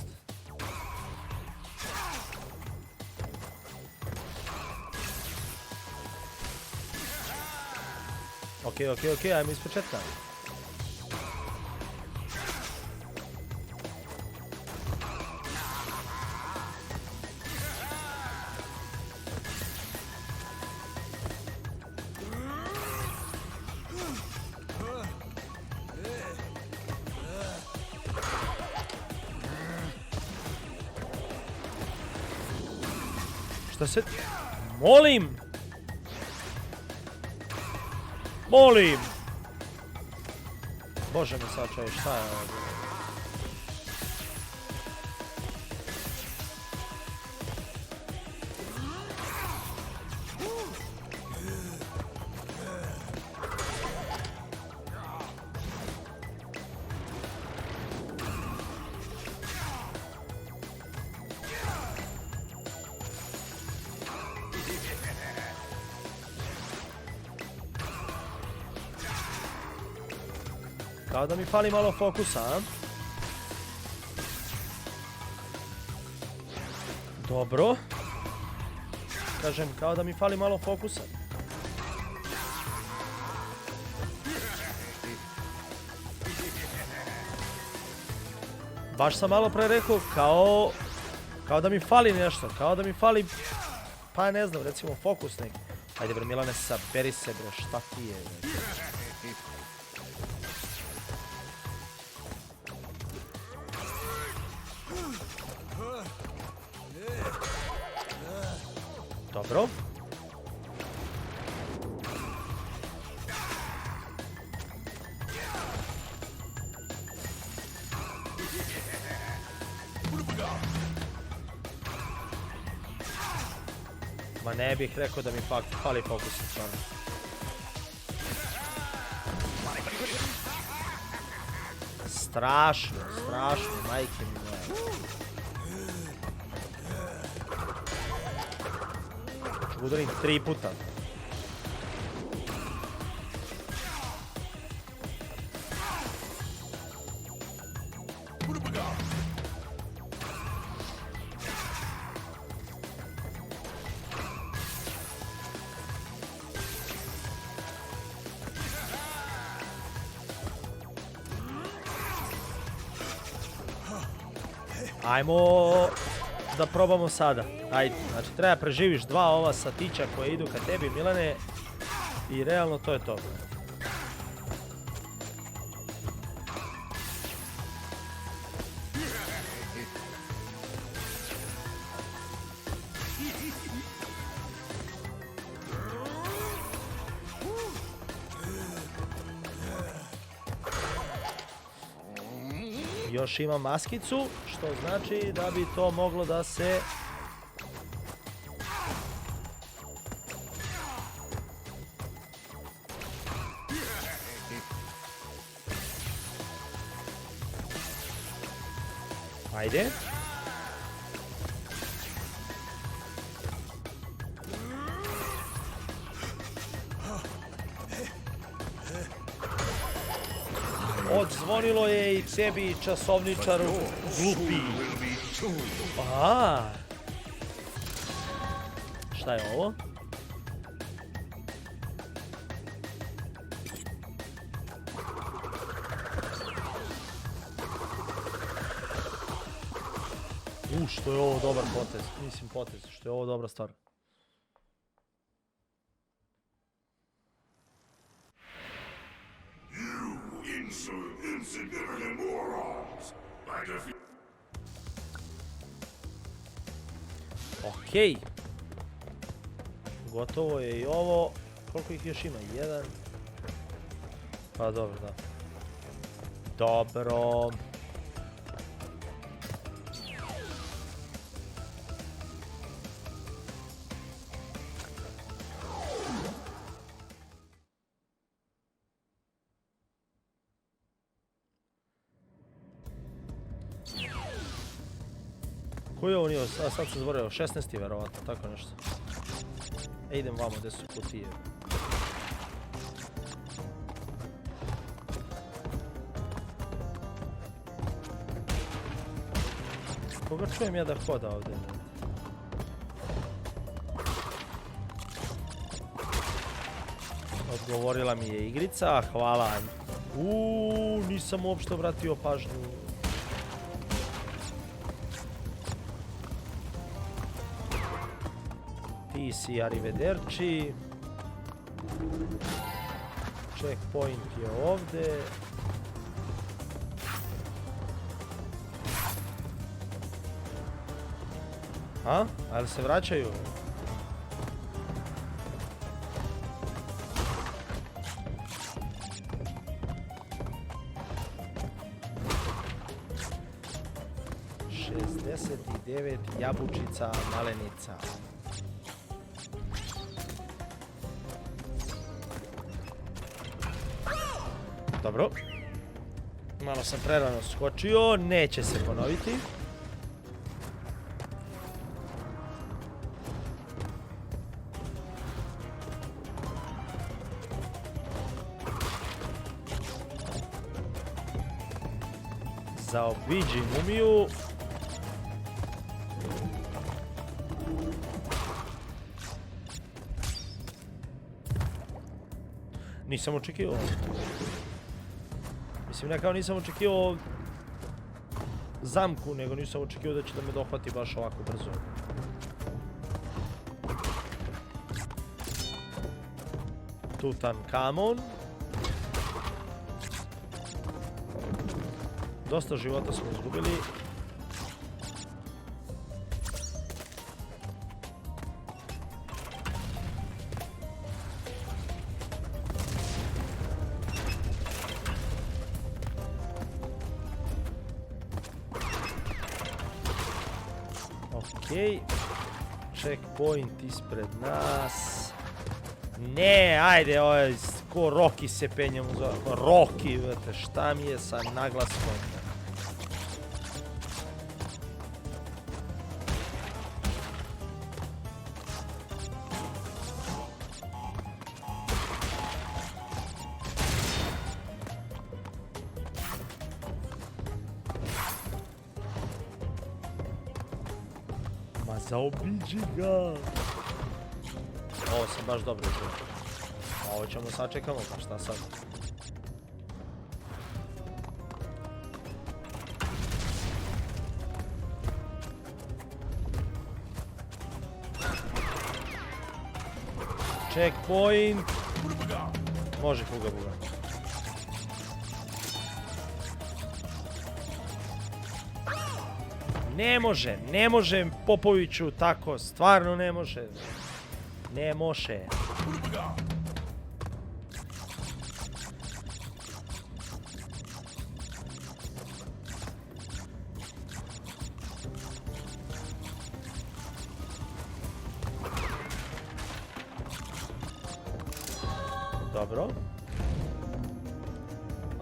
Okej, ajmo iz početka. Šta se... Molim! Bože mi sačuje, šta je ovo? Kao da mi fali malo fokusa, a? Dobro. Kažem, kao da mi fali malo fokusa. Baš sam malo pre rekao kao da mi fali nešto, kao da mi fali, pa ne znam, recimo fokus neki. Ajde bre Milane, saberi se bre, šta ti je bre? Dobro. Ma ne bih rekao da mi fali fokus stvarno. Strašno, majke mi moja. Ću udarim 3 puta. Ajmo da probamo sada. Ajde, znači treba preživiš 2 ova satića koje idu ka tebi Milane i realno to je to. Još ima maskicu, što znači da bi to moglo da se... Ajde. Odzvonilo je i tebi časovničaru glupi. Aha. Šta je ovo? Što je ovo dobar potez. Mislim potez, što je ovo dobra stvar. Okej. Gotovo je i ovo. Koliko ih još ima? 1. Pa dobro, da. Dobro. Koji je ovo nije? A sad sam zaboravio, 16. verovatno, tako nešto. Idem vamo gdje su kutije. Koga čujem ja da hoda ovdje? Odgovorila mi je igrica, hvala. Nisam uopšte obratio pažnju. Ti si arrivederci. Checkpoint je ovdje. A? Ali se vraćaju? ...69 jabučica malenica. Dobro. Malo sam prerano skočio, neće se ponoviti. Zaobiđi mumiju. Nisam očekivao. Mislim, ja kao nisam očekivao zamku, nego nisam očekivao da će da me dohvati baš ovako brzo. Tutankamon. Dosta života smo izgubili. Okej. Checkpoint ispred nas. Ne, ajde, ko Rocky se penjamo za... Rocky, vidite, šta mi je sa naglaskom? Ma zaobiđi ga! Ovo sam baš dobro izgleda. Ovo ćemo sačekamo, pa šta sad? Checkpoint! Može kuga buga. Ne može Popoviću tako, stvarno ne može. Ne može. Dobro.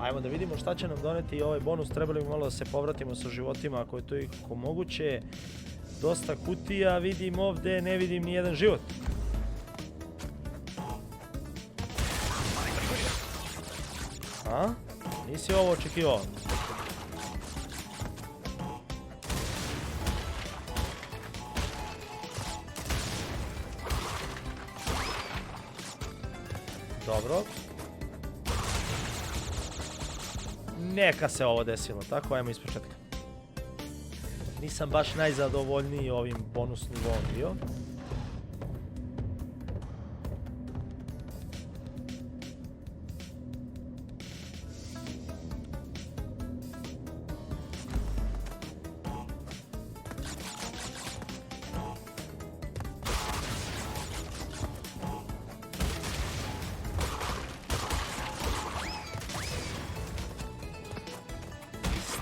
Ajmo da vidimo šta će nam doneti i ovaj bonus. Trebali bi malo da se povratimo sa životima ako je to ikako moguće. Dosta kutija vidim ovde, ne vidim ni jedan život. A? Nisi ovo očekivao? Dobro. Neka se ovo desilo, tako, ajmo ispočetka. Nisam baš najzadovoljniji ovim bonus nivom bio.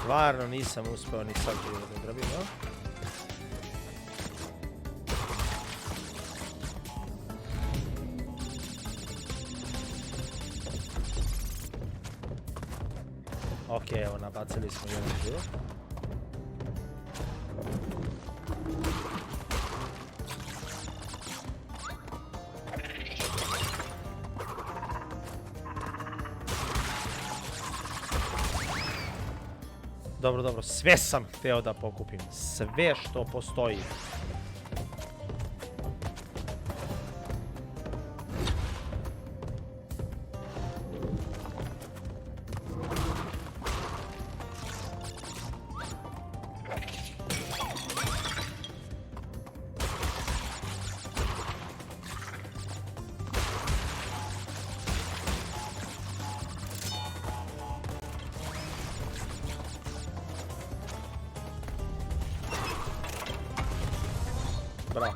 Stvarno nisam uspeo ni sad živo da grabim, no? Ok, evo, nabacili smo jedan život. Dobro, dobro, sve sam hteo da pokupim. Sve što postoji. Bravo.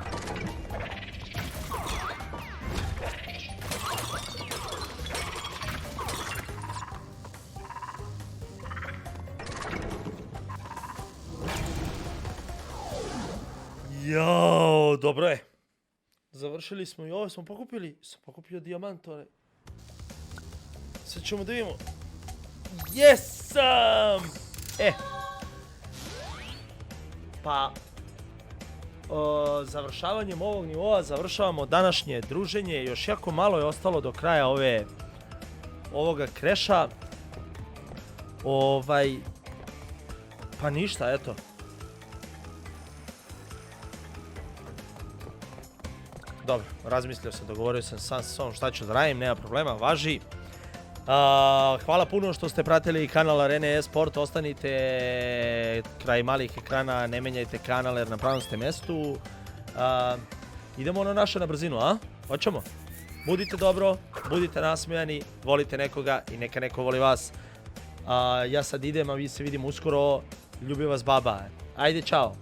Jao, dobro je. Završili smo i ovo smo pokupili. Sam pokupio dijamantore. Sad ćemo da vidimo. Jesam! Pa... završavanjem ovog nivoa završavamo današnje druženje. Još jako malo je ostalo do kraja ovoga kreša. Pa ništa, eto. Dobro, razmislio sam, dogovorio sam sam šta ću da radim, nema problema, važi. Hvala puno što ste pratili kanal Arene Esport. Ostanite kraj malih ekrana, ne menjajte kanal jer na pravom ste mestu. Idemo ono naše na brzinu, a? Hoćemo? Budite dobro, budite nasmijani, volite nekoga i neka neko voli vas. Ja sad idem, a vi se vidimo uskoro. Ljubi vas baba. Ajde, čao.